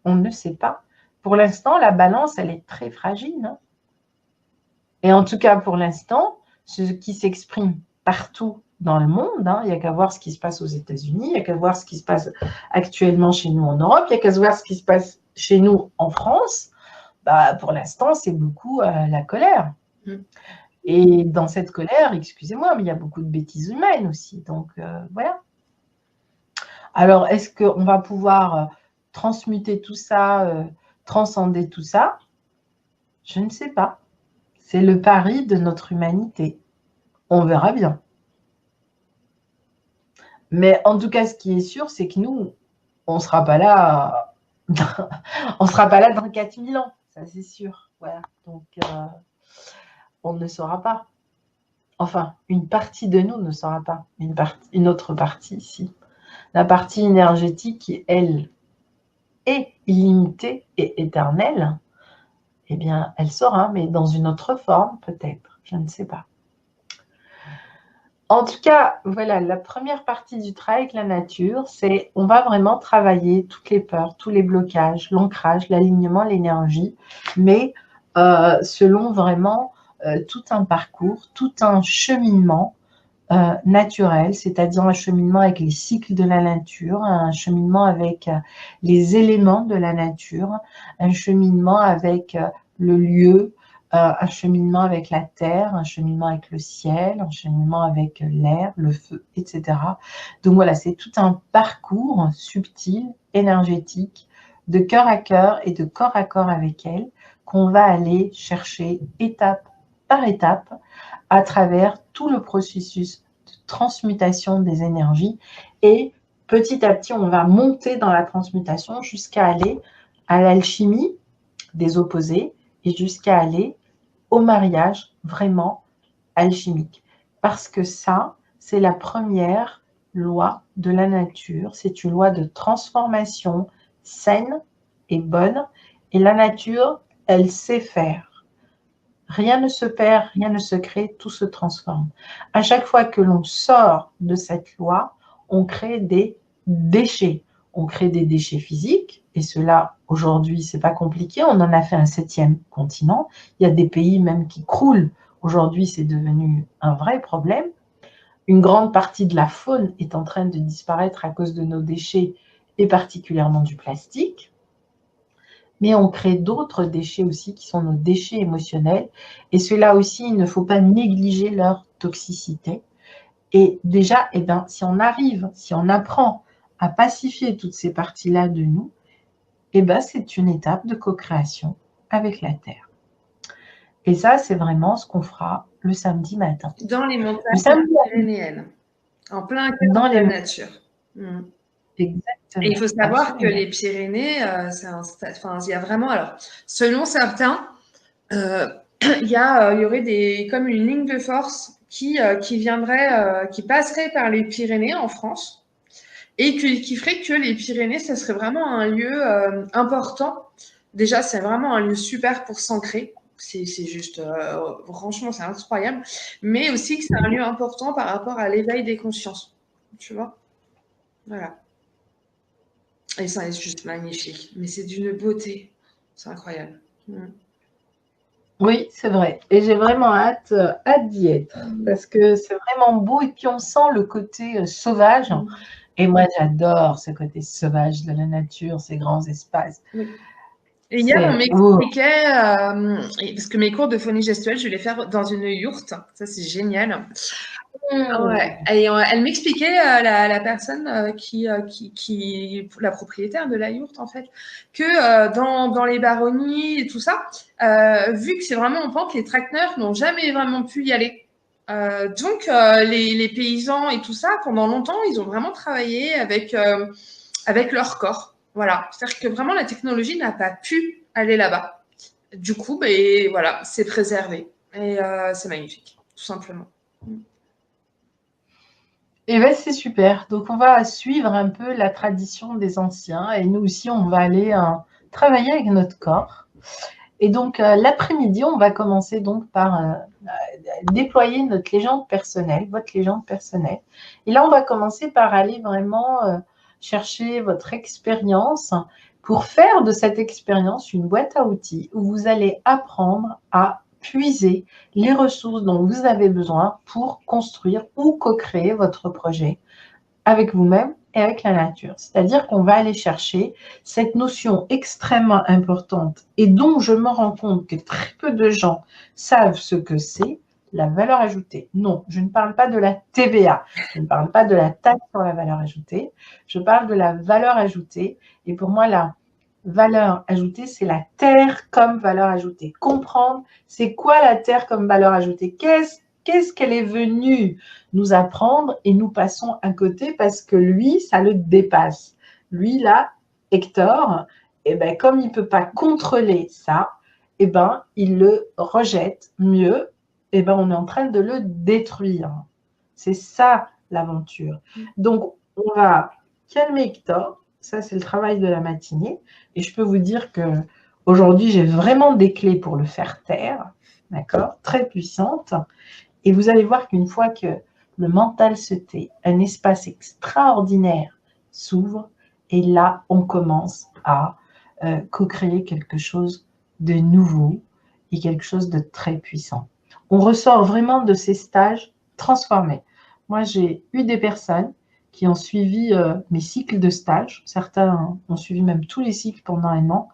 On ne sait pas. Pour l'instant, la balance, elle est très fragile. Hein. Et en tout cas, pour l'instant, ce qui s'exprime partout dans le monde, hein, il n'y a qu'à voir ce qui se passe aux États-Unis, il n'y a qu'à voir ce qui se passe actuellement chez nous en Europe, il n'y a qu'à voir ce qui se passe chez nous en France. Bah, pour l'instant, c'est beaucoup la colère. Mm. Et dans cette colère, excusez-moi, mais il y a beaucoup de bêtises humaines aussi. Donc, voilà. Alors, est-ce qu'on va pouvoir transmuter tout ça, transcender tout ça? Je ne sais pas. C'est le pari de notre humanité. On verra bien. Mais en tout cas, ce qui est sûr, c'est que nous, on ne sera pas là, on sera pas là dans 4000 ans. Ça, c'est sûr. Voilà. Donc, on ne saura pas. Enfin, une partie de nous ne saura pas. Une autre partie, si. La partie énergétique qui, elle, est illimitée et éternelle, eh bien, elle saura, mais dans une autre forme, peut-être. Je ne sais pas. En tout cas, voilà, la première partie du travail avec la nature, c'est on va vraiment travailler toutes les peurs, tous les blocages, l'ancrage, l'alignement, l'énergie, mais selon vraiment tout un parcours, tout un cheminement naturel, c'est-à-dire un cheminement avec les cycles de la nature, un cheminement avec les éléments de la nature, un cheminement avec le lieu, un cheminement avec la terre, un cheminement avec le ciel, un cheminement avec l'air, le feu, etc. Donc voilà, c'est tout un parcours subtil, énergétique, de cœur à cœur et de corps à corps avec elle, qu'on va aller chercher étape par étape à travers tout le processus de transmutation des énergies. Et petit à petit, on va monter dans la transmutation jusqu'à aller à l'alchimie des opposés et jusqu'à aller au mariage vraiment alchimique. Parce que ça, c'est la première loi de la nature. C'est une loi de transformation saine et bonne. Et la nature, elle sait faire. Rien ne se perd, rien ne se crée, tout se transforme. À chaque fois que l'on sort de cette loi, on crée des déchets. On crée des déchets physiques, et cela, aujourd'hui, c'est pas compliqué. On en a fait un 7e continent. Il y a des pays même qui croulent. Aujourd'hui, c'est devenu un vrai problème. Une grande partie de la faune est en train de disparaître à cause de nos déchets, et particulièrement du plastique. Mais on crée d'autres déchets aussi qui sont nos déchets émotionnels. Et ceux-là aussi, il ne faut pas négliger leur toxicité. Et déjà, eh ben, si on arrive, si on apprend à pacifier toutes ces parties-là de nous, eh ben, c'est une étape de co-création avec la Terre. Et ça, c'est vraiment ce qu'on fera le samedi matin. Dans les montagnes le samedi pyrénéennes, en plein cœur dans de les la nature. Exactement. Et il faut savoir Absolument. que les Pyrénées, il y a vraiment, alors, selon certains, il y aurait comme une ligne de force qui viendrait, qui passerait par les Pyrénées en France et qui ferait que les Pyrénées, ça serait vraiment un lieu important. Déjà, c'est vraiment un lieu super pour s'ancrer. C'est juste, franchement, c'est incroyable. Mais aussi que c'est un lieu important par rapport à l'éveil des consciences. Tu vois? Voilà. Et ça est juste magnifique. Mais c'est d'une beauté. C'est incroyable. Oui, c'est vrai. Et j'ai vraiment hâte d'y être parce que c'est vraiment beau et puis on sent le côté sauvage. Et moi, j'adore ce côté sauvage de la nature, ces grands espaces. Oui. Et hier, on m'expliquait, parce que mes cours de phonie gestuelle, je vais les faire dans une yourte. Ça, c'est génial. Ouais. Et elle m'expliquait, la personne la propriétaire de la yourte, en fait, que dans les baronnies et tout ça, vu que c'est vraiment en pente, les tracteurs n'ont jamais vraiment pu y aller. Donc, les paysans et tout ça, pendant longtemps, ils ont vraiment travaillé avec leur corps. Voilà. C'est-à-dire que vraiment, la technologie n'a pas pu aller là-bas. Du coup, ben, voilà, c'est préservé. Et c'est magnifique, tout simplement. Et bien, c'est super. Donc, on va suivre un peu la tradition des anciens et nous aussi, on va aller travailler avec notre corps. Et donc, l'après-midi, on va commencer donc par déployer notre légende personnelle, votre légende personnelle. Et là, on va commencer par aller vraiment chercher votre expérience pour faire de cette expérience une boîte à outils où vous allez apprendre à puiser les ressources dont vous avez besoin pour construire ou co-créer votre projet avec vous-même et avec la nature. C'est-à-dire qu'on va aller chercher cette notion extrêmement importante et dont je me rends compte que très peu de gens savent ce que c'est, la valeur ajoutée. Non, je ne parle pas de la TVA, je ne parle pas de la taxe sur la valeur ajoutée, je parle de la valeur ajoutée. Et pour moi, la valeur ajoutée, c'est la terre comme valeur ajoutée. Comprendre, c'est quoi la terre comme valeur ajoutée? Qu'est-ce qu'elle est venue nous apprendre et nous passons à côté parce que lui, ça le dépasse. Lui, là, Hector, eh ben, comme il ne peut pas contrôler ça, eh ben, il le rejette. Mieux, eh ben, on est en train de le détruire. C'est ça l'aventure. Donc, on va calmer Hector. Ça, c'est le travail de la matinée. Et je peux vous dire que aujourd'hui, j'ai vraiment des clés pour le faire taire. D'accord? Très puissantes. Et vous allez voir qu'une fois que le mental se tait, un espace extraordinaire s'ouvre et là, on commence à co-créer quelque chose de nouveau et quelque chose de très puissant. On ressort vraiment de ces stages transformés. Moi, j'ai eu des personnes qui ont suivi mes cycles de stage. Certains ont suivi même tous les cycles pendant 1 an.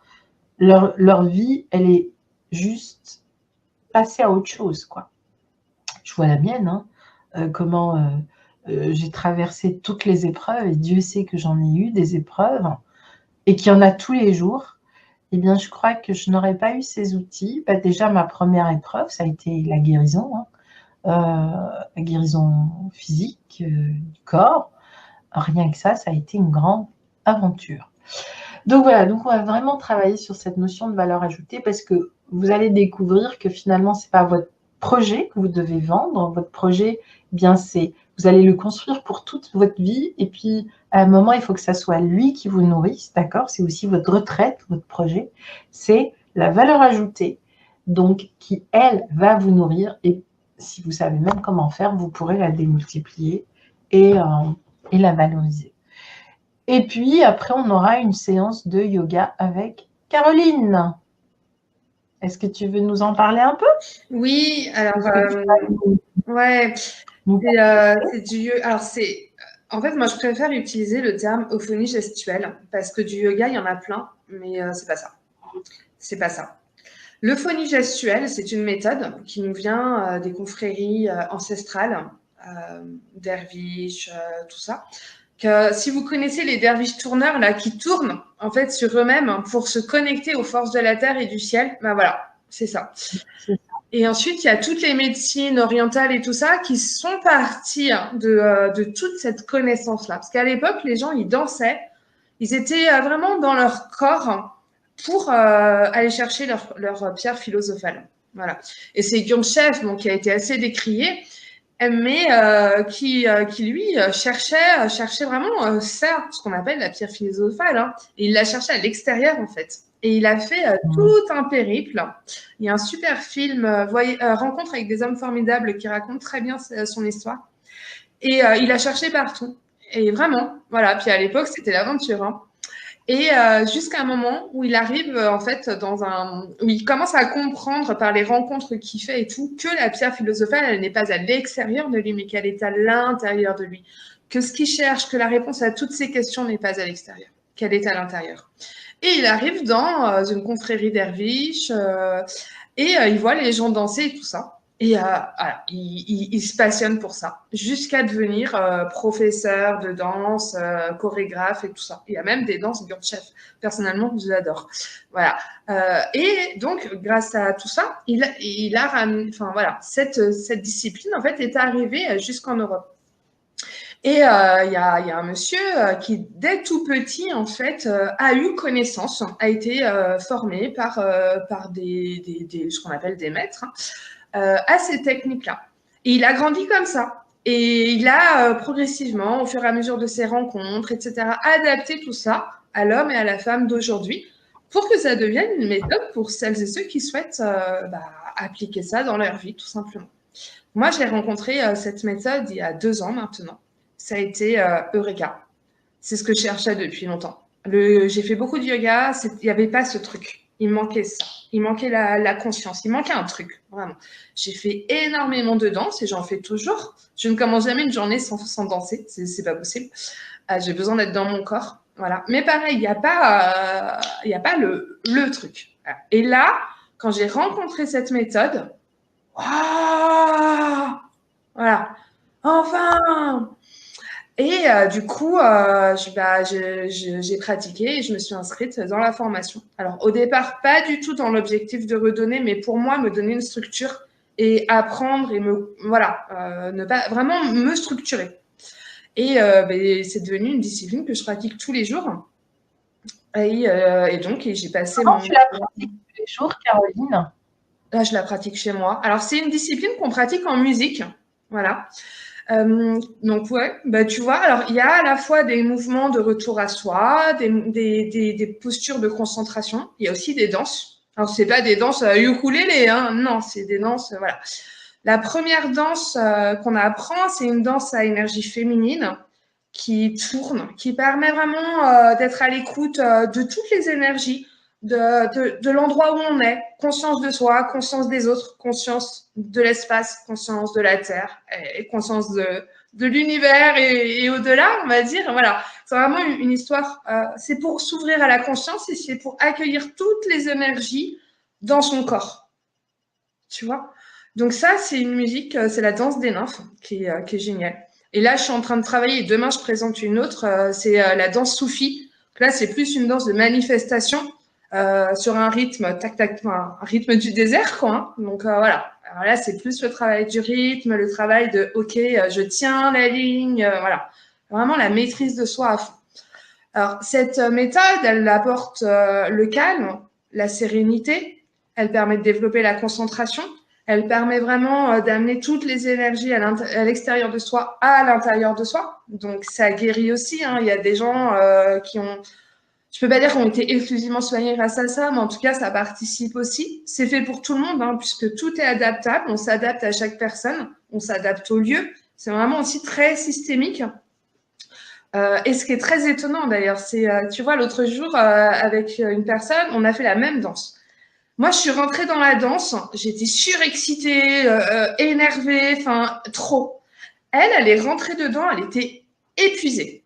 Leur vie, elle est juste passée à autre chose, quoi. Je vois la mienne, hein, comment j'ai traversé toutes les épreuves, et Dieu sait que j'en ai eu des épreuves, et qu'il y en a tous les jours. Eh bien, je crois que je n'aurais pas eu ces outils. Bah, déjà, ma première épreuve, ça a été la guérison, la guérison physique du corps. Rien que ça a été une grande aventure. Donc voilà, donc on va vraiment travailler sur cette notion de valeur ajoutée parce que vous allez découvrir que finalement, ce n'est pas votre projet que vous devez vendre. Votre projet, eh bien, vous allez le construire pour toute votre vie. Et puis, à un moment, il faut que ça soit lui qui vous nourrisse, d'accord? C'est aussi votre retraite, votre projet. C'est la valeur ajoutée, donc, qui, elle, va vous nourrir. Et si vous savez même comment faire, vous pourrez la démultiplier et la valoriser. Et puis, après, on aura une séance de yoga avec Caroline. Est-ce que tu veux nous en parler un peu? Oui, alors, ouais, c'est du yoga. Alors, en fait, moi, je préfère utiliser le terme euphonie gestuelle parce que du yoga, il y en a plein, mais c'est pas ça. C'est pas ça. L'euphonie gestuelle, c'est une méthode qui nous vient des confréries ancestrales, derviches, tout ça. Que si vous connaissez les derviches tourneurs là qui tournent en fait sur eux-mêmes pour se connecter aux forces de la terre et du ciel, ben voilà, c'est ça. Et ensuite, il y a toutes les médecines orientales et tout ça qui sont parties de toute cette connaissance-là. Parce qu'à l'époque, les gens, ils dansaient, ils étaient vraiment dans leur corps pour aller chercher leur pierre philosophale. Voilà. Et c'est Gurdjieff, bon, qui a été assez décrié, mais qui lui cherchait vraiment ça, ce qu'on appelle la pierre philosophale. Hein. Et il l'a cherché à l'extérieur, en fait. Et il a fait tout un périple. Il y a un super film, Rencontre avec des hommes formidables, qui raconte très bien son histoire. Et il a cherché partout. Et vraiment, voilà. Puis à l'époque, c'était l'aventure. Hein. Et jusqu'à un moment où il arrive en fait où il commence à comprendre par les rencontres qu'il fait et tout que la pierre philosophale, elle n'est pas à l'extérieur de lui, mais qu'elle est à l'intérieur de lui. Que ce qu'il cherche, que la réponse à toutes ces questions n'est pas à l'extérieur, qu'elle est à l'intérieur. Et il arrive dans une confrérie derviches et il voit les gens danser et tout ça. Et voilà, il se passionne pour ça, jusqu'à devenir professeur de danse, chorégraphe et tout ça. Il y a même des danses Gurdjieff. Personnellement, je l'adore. Voilà. Et donc, grâce à tout ça, il a ramené, enfin voilà, cette discipline en fait est arrivée jusqu'en Europe. Et il y a un monsieur qui, dès tout petit, en fait, a eu connaissance, a été formé par ce qu'on appelle des maîtres, à ces techniques-là. Et il a grandi comme ça. Et il a progressivement, au fur et à mesure de ses rencontres, etc., adapté tout ça à l'homme et à la femme d'aujourd'hui pour que ça devienne une méthode pour celles et ceux qui souhaitent appliquer ça dans leur vie, tout simplement. Moi, j'ai rencontré cette méthode il y a 2 ans maintenant. Ça a été Eureka. C'est ce que je cherchais depuis longtemps. J'ai fait beaucoup de yoga, il n'y avait pas ce truc. Il me manquait ça. Il manquait la conscience. Il manquait un truc, vraiment. J'ai fait énormément de danse et j'en fais toujours. Je ne commence jamais une journée sans danser. C'est pas possible. J'ai besoin d'être dans mon corps. Voilà. Mais pareil, il n'y a pas le truc. Et là, quand j'ai rencontré cette méthode, waouh, voilà. Enfin! Et du coup, j'ai pratiqué et je me suis inscrite dans la formation. Alors, au départ, pas du tout dans l'objectif de redonner, mais pour moi, me donner une structure et apprendre et ne pas vraiment me structurer. Et c'est devenu une discipline que je pratique tous les jours. Et donc, j'ai passé Comment tu la pratiques tous les jours, Caroline? Là, je la pratique chez moi. Alors, c'est une discipline qu'on pratique en musique. Voilà. Donc, ouais, tu vois, alors il y a à la fois des mouvements de retour à soi, des postures de concentration. Il y a aussi des danses. Alors, c'est pas des danses ukulélé, hein. Non, c'est des danses, voilà. La première danse qu'on apprend, c'est une danse à énergie féminine qui tourne, qui permet vraiment d'être à l'écoute de toutes les énergies, de l'endroit où on est, conscience de soi, conscience des autres, conscience de l'espace, conscience de la Terre et conscience de l'univers et au-delà, on va dire. Voilà, c'est vraiment une histoire, c'est pour s'ouvrir à la conscience et c'est pour accueillir toutes les énergies dans son corps, tu vois. Donc ça, c'est une musique, c'est la danse des nymphes qui est géniale. Et là, je suis en train de travailler, et demain, je présente une autre, c'est la danse soufie. Là, c'est plus une danse de manifestation sur un rythme, tac, tac, un rythme du désert, quoi. Hein. Donc voilà. Alors là, c'est plus le travail du rythme, le travail de, ok, je tiens la ligne, voilà. Vraiment la maîtrise de soi à fond. Alors, cette méthode, elle apporte le calme, la sérénité, elle permet de développer la concentration, elle permet vraiment d'amener toutes les énergies à l'extérieur de soi, à l'intérieur de soi. Donc, ça guérit aussi. Hein. Il y a des gens qui ont, je peux pas dire qu'on été exclusivement soignés grâce à ça, mais en tout cas, ça participe aussi. C'est fait pour tout le monde, hein, puisque tout est adaptable. On s'adapte à chaque personne, on s'adapte au lieu. C'est vraiment aussi très systémique. Et ce qui est très étonnant d'ailleurs, c'est, tu vois, l'autre jour, avec une personne, on a fait la même danse. Moi, je suis rentrée dans la danse, j'étais surexcitée, énervée, enfin, trop. Elle est rentrée dedans, elle était épuisée.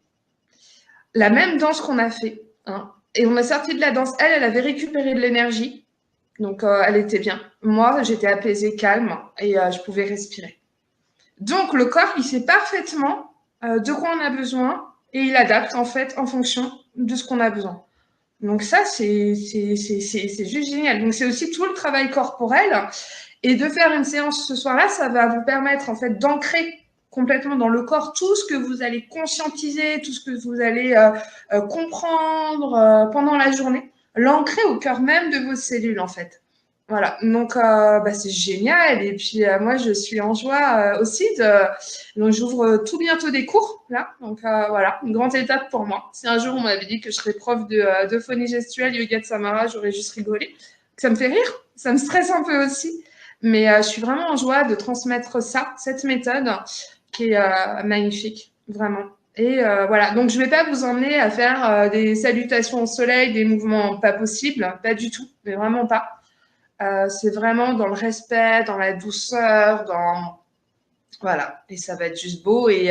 La même danse qu'on a fait, hein, et on est sorti de la danse, elle avait récupéré de l'énergie, donc elle était bien. Moi, j'étais apaisée, calme, et je pouvais respirer. Donc, le corps, il sait parfaitement de quoi on a besoin, et il adapte, en fait, en fonction de ce qu'on a besoin. Donc ça, c'est juste génial. Donc c'est aussi tout le travail corporel. Et de faire une séance ce soir-là, ça va vous permettre en fait d'ancrer complètement dans le corps tout ce que vous allez conscientiser, tout ce que vous allez comprendre pendant la journée, l'ancrer au cœur même de vos cellules en fait. Voilà, donc c'est génial. Et puis moi, je suis en joie aussi. Donc j'ouvre tout bientôt des cours là. Donc voilà, une grande étape pour moi. Si un jour on m'avait dit que je serais prof de phonie gestuelle, yoga de Samara, j'aurais juste rigolé. Ça me fait rire, ça me stresse un peu aussi. Mais je suis vraiment en joie de transmettre ça, cette méthode qui est magnifique, vraiment. Et voilà, donc je ne vais pas vous emmener à faire des salutations au soleil, des mouvements pas possibles, pas du tout, mais vraiment pas. C'est vraiment dans le respect, dans la douceur, dans... Voilà, et ça va être juste beau. Et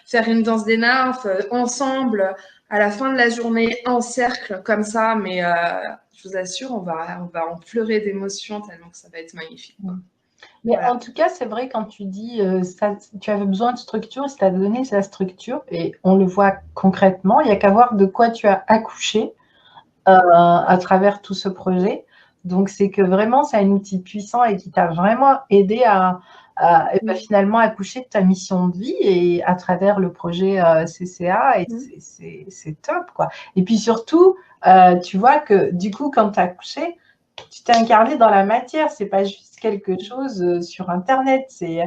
faire une danse des nymphes ensemble à la fin de la journée, en cercle, comme ça, mais je vous assure, on va en pleurer d'émotion tellement que ça va être magnifique. Quoi. Mais voilà. En tout cas, c'est vrai quand tu dis ça, tu avais besoin de structure, ça t'a donné sa structure, et on le voit concrètement, il n'y a qu'à voir de quoi tu as accouché à travers tout ce projet. Donc, c'est que vraiment, c'est un outil puissant et qui t'a vraiment aidé à finalement accoucher de ta mission de vie et à travers le projet CCA. Et c'est top, quoi. Et puis surtout, tu vois que du coup, quand tu as accouché, tu t'es incarné dans la matière. C'est pas juste quelque chose sur Internet. C'est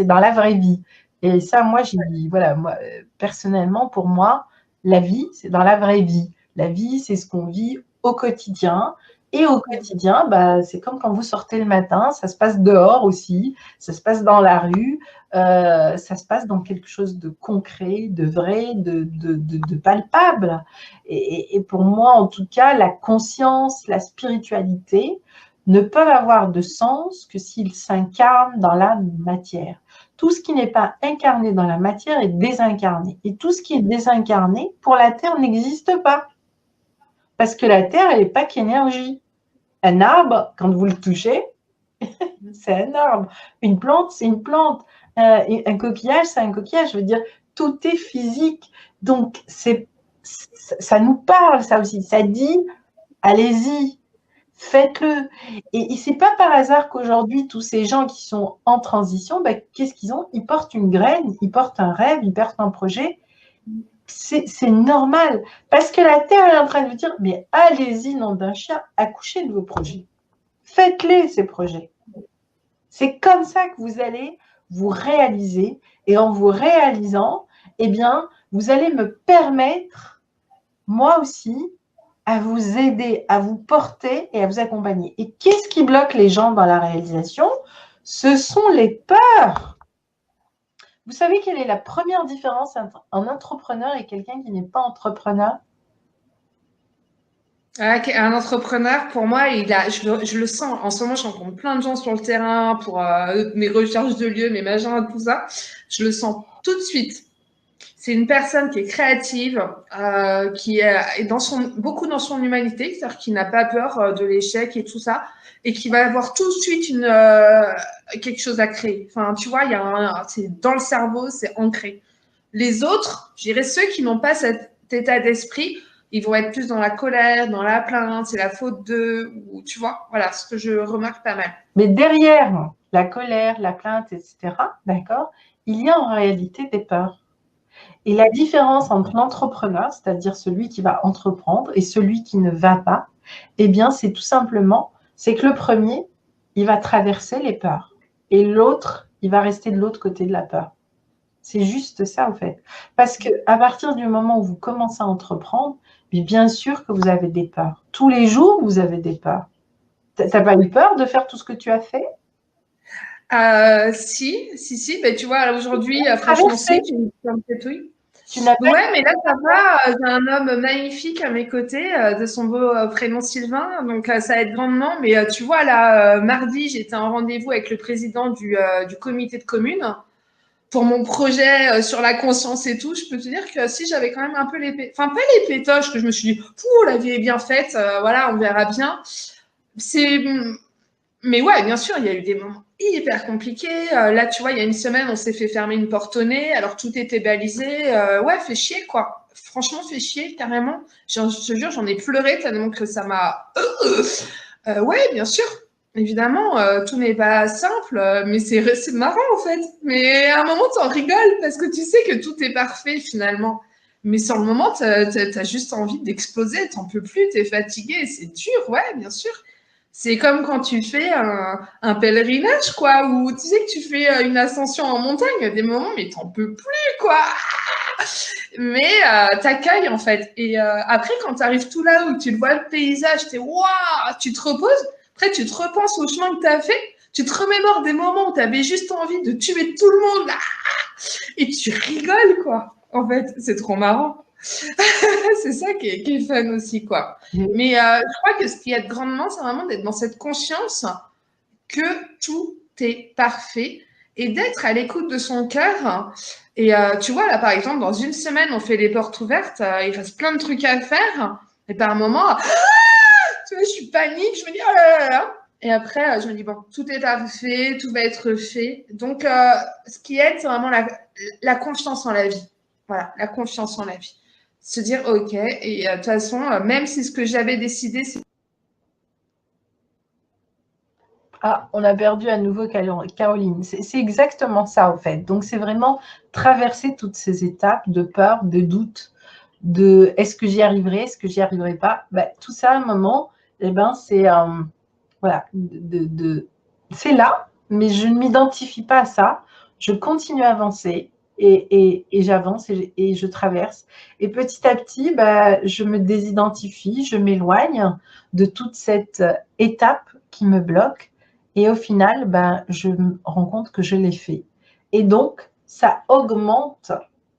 dans la vraie vie. Et ça, moi, j'ai dit, voilà, moi, personnellement, pour moi, la vie, c'est dans la vraie vie. La vie, c'est ce qu'on vit au quotidien. Et au quotidien, bah, c'est comme quand vous sortez le matin, ça se passe dehors aussi, ça se passe dans la rue, ça se passe dans quelque chose de concret, de vrai, de palpable. Et pour moi, en tout cas, la conscience, la spiritualité ne peuvent avoir de sens que s'ils s'incarnent dans la matière. Tout ce qui n'est pas incarné dans la matière est désincarné. Et tout ce qui est désincarné, pour la Terre, n'existe pas. Parce que la Terre, elle n'est pas qu'énergie. Un arbre, quand vous le touchez, c'est un arbre. Une plante, c'est une plante. Un coquillage, c'est un coquillage. Je veux dire, tout est physique. Donc, ça nous parle, ça aussi. Ça dit, allez-y, faites-le. Et c'est pas par hasard qu'aujourd'hui, tous ces gens qui sont en transition, ben, qu'est-ce qu'ils ont? Ils portent une graine, ils portent un rêve, ils portent un projet. C'est normal. Parce que la Terre est en train de vous dire, mais allez-y, nom d'un chien, accouchez de vos projets. Faites-les, ces projets. C'est comme ça que vous allez vous réaliser. Et en vous réalisant, eh bien, vous allez me permettre, moi aussi, à vous aider, à vous porter et à vous accompagner. Et qu'est-ce qui bloque les gens dans la réalisation? Ce sont les peurs. Vous savez quelle est la première différence entre un entrepreneur et quelqu'un qui n'est pas entrepreneur? Un entrepreneur, pour moi, je le sens. En ce moment, je rencontre plein de gens sur le terrain pour mes recherches de lieux, mes machins, tout ça. Je le sens tout de suite. C'est une personne qui est créative, qui est beaucoup dans son humanité, c'est-à-dire qui n'a pas peur de l'échec et tout ça, et qui va avoir tout de suite quelque chose à créer. Enfin, tu vois, c'est dans le cerveau, c'est ancré. Les autres, je dirais ceux qui n'ont pas cet état d'esprit, ils vont être plus dans la colère, dans la plainte, c'est la faute d'eux, ou tu vois, voilà, ce que je remarque pas mal. Mais derrière la colère, la plainte, etc., d'accord, il y a en réalité des peurs. Et la différence entre l'entrepreneur, c'est-à-dire celui qui va entreprendre, et celui qui ne va pas, eh bien, c'est tout simplement, c'est que le premier, il va traverser les peurs. Et l'autre, il va rester de l'autre côté de la peur. C'est juste ça, en fait. Parce qu'à partir du moment où vous commencez à entreprendre, bien sûr que vous avez des peurs. Tous les jours, vous avez des peurs. T'as pas eu peur de faire tout ce que tu as fait? Si. Ben, tu vois, aujourd'hui, franchement, si, j'ai une petite pétouille. Tu n'as pas... Ouais, mais là, ça va. J'ai un homme magnifique à mes côtés, de son beau prénom Sylvain. Donc, ça aide grandement. Mais tu vois, là, mardi, j'étais en rendez-vous avec le président du comité de communes pour mon projet sur la conscience et tout. Je peux te dire que si j'avais quand même un peu enfin, pas les pétoches, que je me suis dit, la vie est bien faite, voilà, on verra bien. Mais ouais, bien sûr, il y a eu des moments hyper compliqués. Là, tu vois, il y a une semaine, on s'est fait fermer une porte au nez, alors tout était balisé. Ouais, fait chier, quoi. Franchement, fait chier, carrément. Je te jure, j'en ai pleuré tellement que ça m'a... ouais, bien sûr. Évidemment, tout n'est pas simple, mais c'est marrant, en fait. Mais à un moment, tu en rigoles parce que tu sais que tout est parfait, finalement. Mais sur le moment, tu as juste envie d'exploser, t'en peux plus, tu es fatigué, c'est dur, ouais, bien sûr. C'est comme quand tu fais un pèlerinage, quoi, ou tu sais que tu fais une ascension en montagne, il y a des moments, mais t'en peux plus, quoi. Mais t'accueilles, en fait. Et après, quand tu arrives tout là où tu vois le paysage, t'es waouh, tu te reposes. Après, tu te repenses au chemin que tu as fait. Tu te remémores des moments où tu avais juste envie de tuer tout le monde, là. Et tu rigoles, quoi. En fait, c'est trop marrant. C'est ça qui est fun aussi, quoi. Mais je crois que ce qui aide grandement, c'est vraiment d'être dans cette conscience que tout est parfait et d'être à l'écoute de son cœur. Et tu vois, là, par exemple, dans une semaine, on fait les portes ouvertes, il reste plein de trucs à faire. Et par moment, tu vois, je panique, je me dis, oh là là là. Et après, je me dis, bon, tout est parfait, tout va être fait. Donc, ce qui aide, c'est vraiment la confiance en la vie. Voilà, la confiance en la vie. Se dire, OK, et de toute façon, même si ce que j'avais décidé, c'est... Ah, on a perdu à nouveau Caroline. C'est exactement ça, en fait. Donc, c'est vraiment traverser toutes ces étapes de peur, de doute, de est-ce que j'y arriverai, est-ce que j'y arriverai pas. Ben, tout ça, à un moment, eh ben, c'est voilà, c'est là, mais je ne m'identifie pas à ça. Je continue à avancer et j'avance et je traverse. Et petit à petit, bah, je me désidentifie, je m'éloigne de toute cette étape qui me bloque. Et au final, bah, je me rends compte que je l'ai fait. Et donc, ça augmente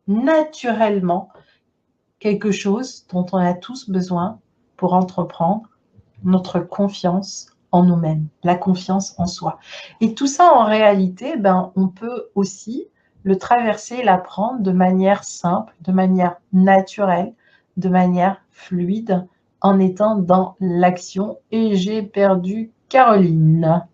naturellement quelque chose dont on a tous besoin pour entreprendre, notre confiance en nous-mêmes, la confiance en soi. Et tout ça, en réalité, ben, on peut aussi le traverser, l'apprendre de manière simple, de manière naturelle, de manière fluide, en étant dans l'action. Et j'ai perdu Caroline.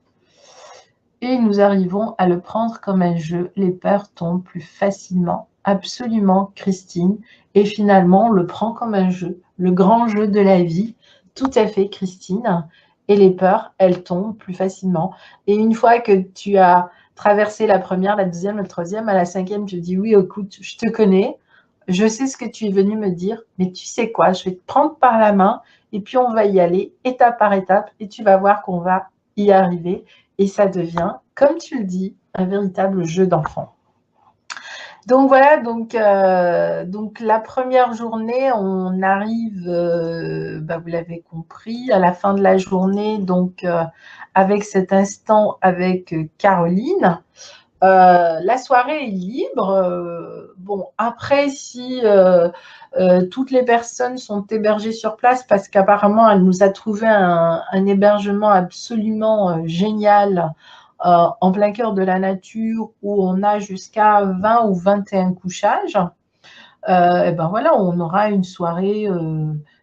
Et nous arrivons à le prendre comme un jeu. Les peurs tombent plus facilement. Absolument, Christine. Et finalement, on le prend comme un jeu, le grand jeu de la vie. Tout à fait, Christine. Et les peurs, elles tombent plus facilement. Et une fois que tu as traversé la première, la deuxième, la troisième, à la cinquième, tu dis oui, écoute, je te connais, je sais ce que tu es venu me dire, mais tu sais quoi, je vais te prendre par la main et puis on va y aller étape par étape et tu vas voir qu'on va y arriver. Et ça devient, comme tu le dis, un véritable jeu d'enfant. Donc voilà, donc la première journée, on arrive, bah, vous l'avez compris, à la fin de la journée, donc avec cet instant avec Caroline. La soirée est libre. Bon, après, si toutes les personnes sont hébergées sur place, parce qu'apparemment, elle nous a trouvé un hébergement absolument génial en plein cœur de la nature, où on a jusqu'à 20 ou 21 couchages. Et ben voilà, on aura une soirée,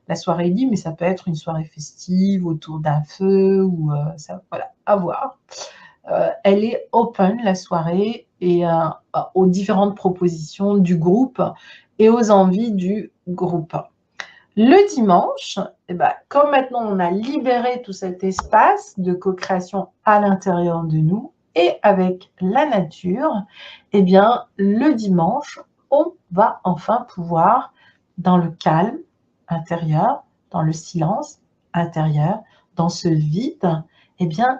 la soirée libre, mais ça peut être une soirée festive autour d'un feu, ou ça, voilà, à voir. Elle est open la soirée et aux différentes propositions du groupe et aux envies du groupe. Le dimanche, eh ben, comme maintenant on a libéré tout cet espace de co-création à l'intérieur de nous et avec la nature, eh bien, le dimanche, on va enfin pouvoir, dans le calme intérieur, dans le silence intérieur, dans ce vide, eh bien,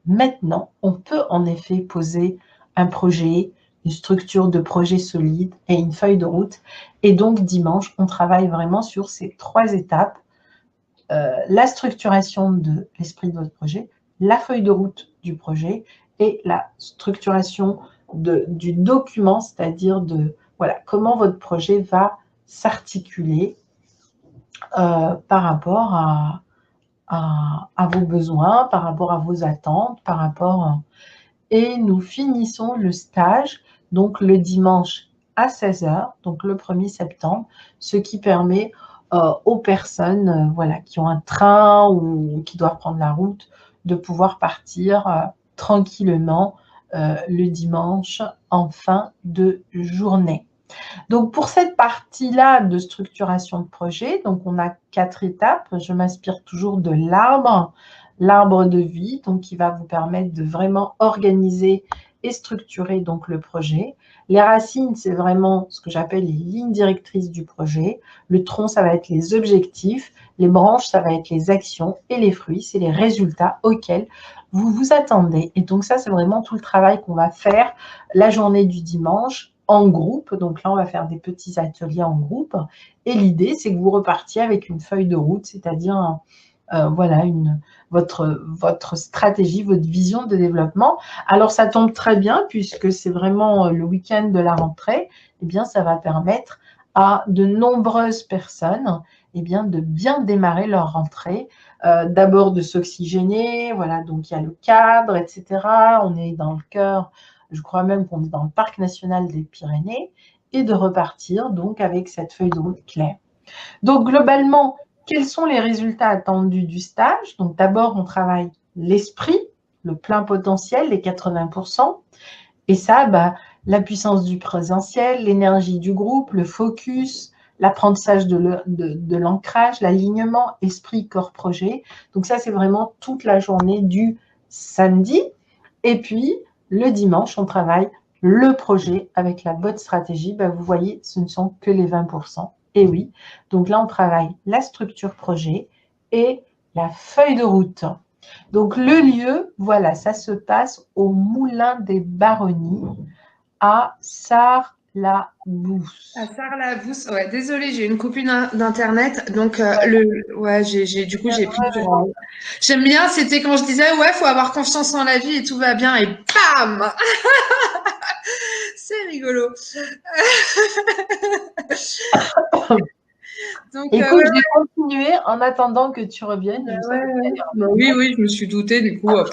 maintenant, on peut en effet poser un projet, une structure de projet solide et une feuille de route. Et donc, dimanche, on travaille vraiment sur ces 3 étapes. La structuration de l'esprit de votre projet, la feuille de route du projet et la structuration du document, c'est-à-dire de voilà, comment votre projet va s'articuler par rapport à vos besoins, par rapport à vos attentes, par rapport... Et nous finissons le stage, donc le dimanche à 16h, donc le 1er septembre, ce qui permet aux personnes voilà, qui ont un train ou qui doivent prendre la route de pouvoir partir tranquillement le dimanche en fin de journée. Donc, pour cette partie-là de structuration de projet, donc on a 4 étapes. Je m'inspire toujours de l'arbre de vie, donc qui va vous permettre de vraiment organiser et structurer donc le projet. Les racines, c'est vraiment ce que j'appelle les lignes directrices du projet. Le tronc, ça va être les objectifs. Les branches, ça va être les actions. Et les fruits, c'est les résultats auxquels vous vous attendez. Et donc ça, c'est vraiment tout le travail qu'on va faire la journée du dimanche en groupe. Donc là, on va faire des petits ateliers en groupe. Et l'idée, c'est que vous repartiez avec une feuille de route, c'est-à-dire voilà, votre stratégie, votre vision de développement. Alors, ça tombe très bien puisque c'est vraiment le week-end de la rentrée. Eh bien, ça va permettre à de nombreuses personnes eh bien, de bien démarrer leur rentrée. D'abord de s'oxygéner, voilà, donc il y a le cadre, etc. On est dans le cœur, je crois même qu'on est dans le parc national des Pyrénées, et de repartir donc avec cette feuille de route claire. Donc, globalement, quels sont les résultats attendus du stage? Donc, d'abord, on travaille l'esprit, le plein potentiel, les 80%. Et ça, bah, la puissance du présentiel, l'énergie du groupe, le focus, l'apprentissage de l'ancrage, l'alignement, esprit, corps, projet. Donc, ça, c'est vraiment toute la journée du samedi. Et puis, le dimanche, on travaille le projet avec la bonne stratégie. Bah, vous voyez, ce ne sont que les 20%. Et oui, donc là, on travaille la structure projet et la feuille de route. Donc, le lieu, voilà, ça se passe au Moulin des Baronnies à Sarre Sarlabous. À Sarlabous, ouais, désolée, j'ai une coupure d'internet, donc Ouais, ouais, du coup j'ai pris pour. J'aime bien, c'était quand je disais ouais, faut avoir confiance en la vie et tout va bien et bam, c'est rigolo. Donc écoute, ouais, je vais continuer en attendant que tu reviennes. Je ouais, savais que tu ouais. allais Bah oui, revenir. oui, je me suis doutée du coup. Voilà.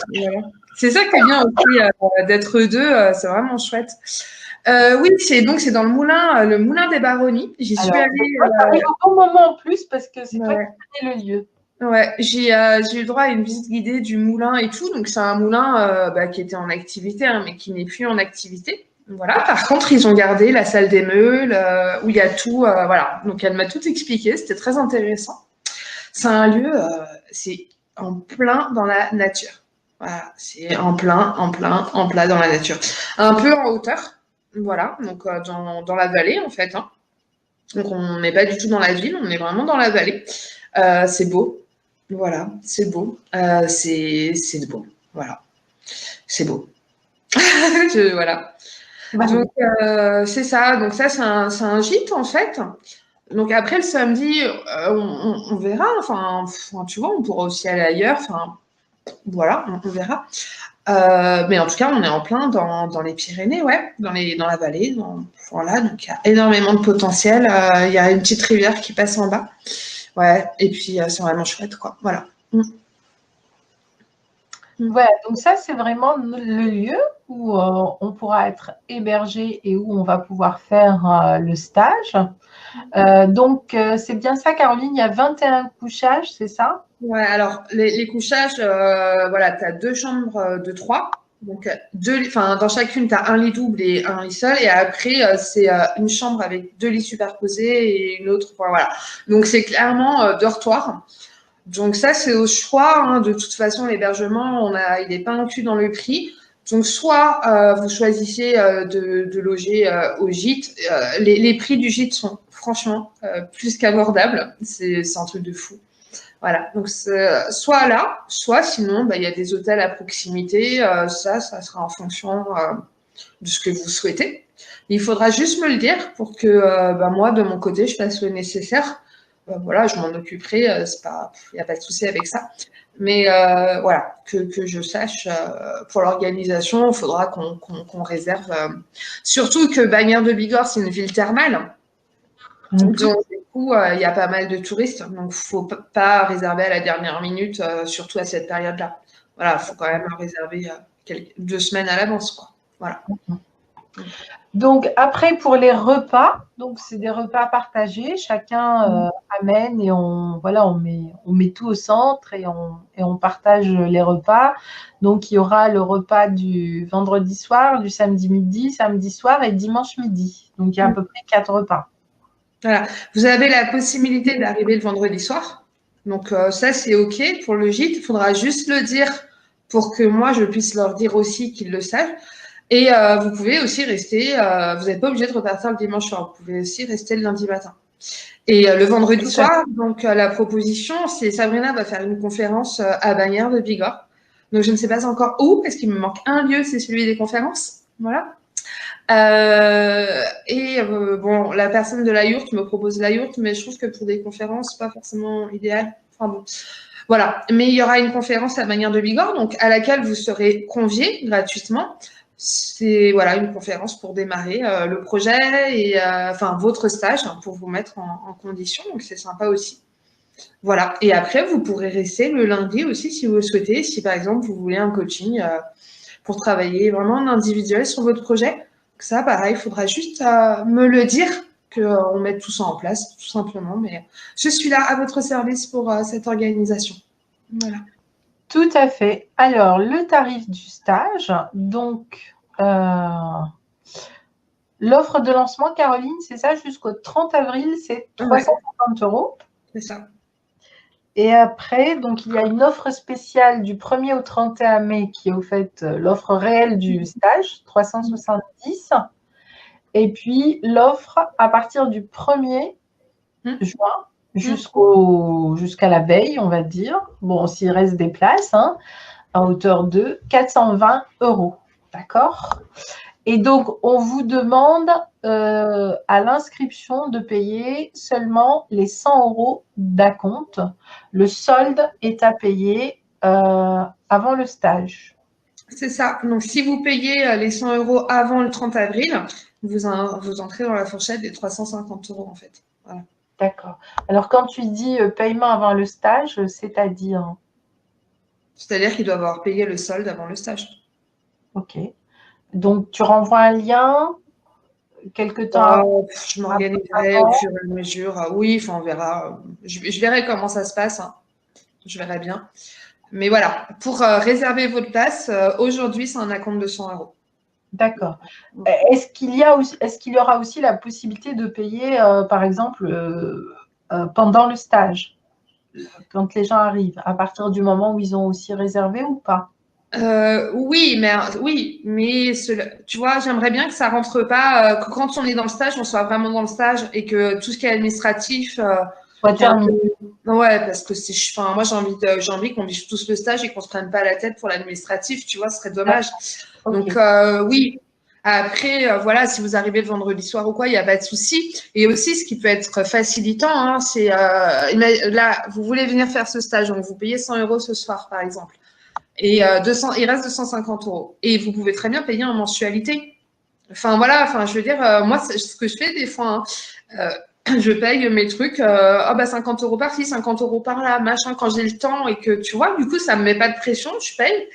C'est ça qui est bien aussi d'être deux, c'est vraiment chouette. Oui, c'est dans le moulin des Baronnies. J'y suis Alors, allée. toi, tu arrives au bon moment en plus parce que c'est toi qui Ouais. connais le lieu. Ouais, j'ai eu droit à une visite guidée du moulin et tout. Donc, c'est un moulin qui était en activité, hein, mais qui n'est plus en activité. Voilà. Par contre, ils ont gardé la salle des meules où il y a tout. Voilà. Donc, elle m'a tout expliqué. C'était très intéressant. C'est un lieu, c'est en plein dans la nature. Voilà. C'est en plein dans la nature. Un peu en hauteur. Voilà. Donc, dans la vallée, en fait. Hein. Donc, on n'est pas du tout dans la ville. On est vraiment dans la vallée. C'est beau. Voilà, c'est beau. C'est beau. Voilà, c'est beau. Voilà. Bah Donc, oui. c'est ça. Donc, ça, c'est un gîte, en fait. Donc, après, le samedi, on verra. Enfin, tu vois, on pourra aussi aller ailleurs. Enfin, voilà, on verra. Mais en tout cas, on est en plein dans les Pyrénées, ouais, dans la vallée. Voilà, donc il y a énormément de potentiel. Il y a une petite rivière qui passe en bas. Ouais, et puis c'est vraiment chouette, quoi. Voilà. Mm. Voilà, donc ça, c'est vraiment le lieu où on pourra être hébergé et où on va pouvoir faire le stage. Donc, c'est bien ça, Caroline, il y a 21 couchages, c'est ça? Ouais, alors les couchages, voilà, tu as deux chambres de trois. Donc, dans chacune, tu as un lit double et un lit seul. Et après, c'est une chambre avec deux lits superposés et une autre. Voilà. Donc, c'est clairement dortoir. Donc, ça, c'est au choix. Hein. De toute façon, l'hébergement, il n'est pas inclus dans le prix. Donc, soit vous choisissez de loger au gîte. Les prix du gîte sont franchement plus qu'abordables. C'est un truc de fou. Voilà, donc soit là, soit sinon, il y a des hôtels à proximité. Ça sera en fonction de ce que vous souhaitez. Il faudra juste me le dire pour que moi, de mon côté, je fasse le nécessaire. Voilà, je m'en occuperai. Il n'y a pas de souci avec ça. Mais voilà, que je sache, pour l'organisation, il faudra qu'on réserve. Surtout que Bagnères de Bigorre, c'est une ville thermale. Donc, du coup, il y a pas mal de touristes, donc il ne faut pas réserver à la dernière minute, surtout à cette période-là. Voilà, il faut quand même réserver 2 semaines à l'avance, quoi. Voilà. Donc, après, pour les repas, donc c'est des repas partagés, chacun amène et on met tout au centre et on partage les repas. Donc, il y aura le repas du vendredi soir, du samedi midi, samedi soir et dimanche midi. Donc, il y a à peu près 4 repas. Voilà. Vous avez la possibilité d'arriver le vendredi soir. Donc, ça, c'est OK pour le gîte. Il faudra juste le dire pour que moi, je puisse leur dire aussi qu'ils le savent. Et vous pouvez aussi rester, vous n'êtes pas obligé de repartir le dimanche soir. Vous pouvez aussi rester le lundi matin. Et le vendredi soir, donc la proposition, c'est Sabrina va faire une conférence à Bagnères de Bigorre. Donc, je ne sais pas encore où, parce qu'il me manque un lieu, c'est celui des conférences. Voilà. Bon, la personne de la yourte me propose la yourte, mais je trouve que pour des conférences, pas forcément idéal. Enfin bon, voilà. Mais il y aura une conférence à Bagnères de Bigorre, donc à laquelle vous serez conviés gratuitement. C'est voilà une conférence pour démarrer le projet et votre stage hein, pour vous mettre en condition. Donc c'est sympa aussi. Voilà. Et après, vous pourrez rester le lundi aussi si vous le souhaitez. Si par exemple vous voulez un coaching pour travailler vraiment en individuel sur votre projet. Ça, pareil, il faudra juste me le dire, qu'on mette tout ça en place, tout simplement. Mais je suis là à votre service pour cette organisation. Voilà. Tout à fait. Alors, le tarif du stage, donc, l'offre de lancement, Caroline, c'est ça, jusqu'au 30 avril, c'est 350 €. C'est ça. Et après, donc, il y a une offre spéciale du 1er au 31 mai qui est au fait l'offre réelle du stage, 370. Et puis, l'offre à partir du 1er juin jusqu'à la veille, on va dire. Bon, s'il reste des places, hein, à hauteur de 420 €. D'accord ? Et donc, on vous demande à l'inscription de payer seulement les 100 € d'acompte. Le solde est à payer avant le stage. C'est ça. Donc, si vous payez les 100 € avant le 30 avril, vous entrez dans la fourchette des 350 € en fait. Voilà. D'accord. Alors, quand tu dis paiement avant le stage, c'est-à-dire? C'est-à-dire qu'ils doivent avoir payé le solde avant le stage. Ok. Donc, tu renvoies un lien quelque temps Je m'organiserai au fur et à mesure. Oui, enfin, on verra. Je verrai comment ça se passe. Hein. Je verrai bien. Mais voilà, pour réserver votre place, aujourd'hui, c'est un acompte de 100 €. D'accord. Est-ce qu'il y aura aussi la possibilité de payer, par exemple, pendant le stage, quand les gens arrivent, à partir du moment où ils ont aussi réservé ou pas? Oui, mais tu vois, j'aimerais bien que ça rentre pas, que quand on est dans le stage, on soit vraiment dans le stage et que tout ce qui est administratif, Soit terminé. ouais, parce que enfin, moi j'ai envie qu'on vive tous le stage et qu'on se prenne pas la tête pour l'administratif, tu vois, ce serait dommage. Okay. Donc oui. Après, voilà, si vous arrivez le vendredi soir ou quoi, il n'y a pas de souci. Et aussi, ce qui peut être facilitant, hein, c'est là, vous voulez venir faire ce stage, donc vous payez 100 € ce soir, par exemple. Et il reste 250 €. Et vous pouvez très bien payer en mensualité. Enfin, voilà, enfin, je veux dire, moi, c'est ce que je fais des fois. Hein. Je paye mes trucs, 50 € par-ci, 50 € par-là, machin, quand j'ai le temps et que, tu vois, du coup, ça me met pas de pression, je paye.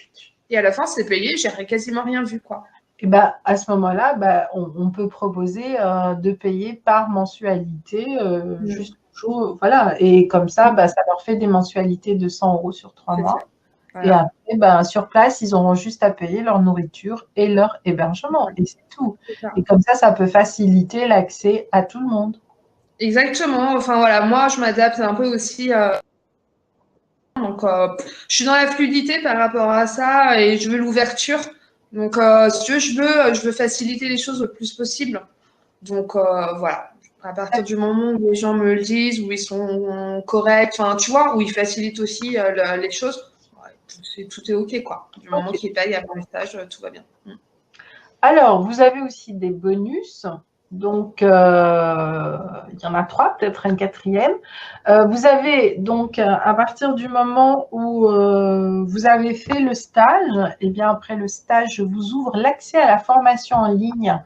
Et à la fin, c'est payé, j'ai quasiment rien vu, quoi. Et ben, à ce moment-là, on peut proposer de payer par mensualité, juste voilà. Et comme ça, ça leur fait des mensualités de 100 € sur 3 mois. Voilà. Et après, sur place, ils auront juste à payer leur nourriture et leur hébergement. Et c'est tout. Et comme ça peut faciliter l'accès à tout le monde. Exactement. Enfin, voilà, moi, je m'adapte un peu aussi. Donc, je suis dans la fluidité par rapport à ça et je veux l'ouverture. Donc, si tu veux, je veux faciliter les choses le plus possible. Donc, voilà. À partir du moment où les gens me le disent, où ils sont corrects, enfin, tu vois, où ils facilitent aussi les choses, tout est OK, quoi. Du moment qu'ils payent avant le stage, tout va bien. Alors, vous avez aussi des bonus. Donc, il y en a 3, peut-être un quatrième. Vous avez donc, à partir du moment où vous avez fait le stage, et bien après le stage, je vous ouvre l'accès à la formation en ligne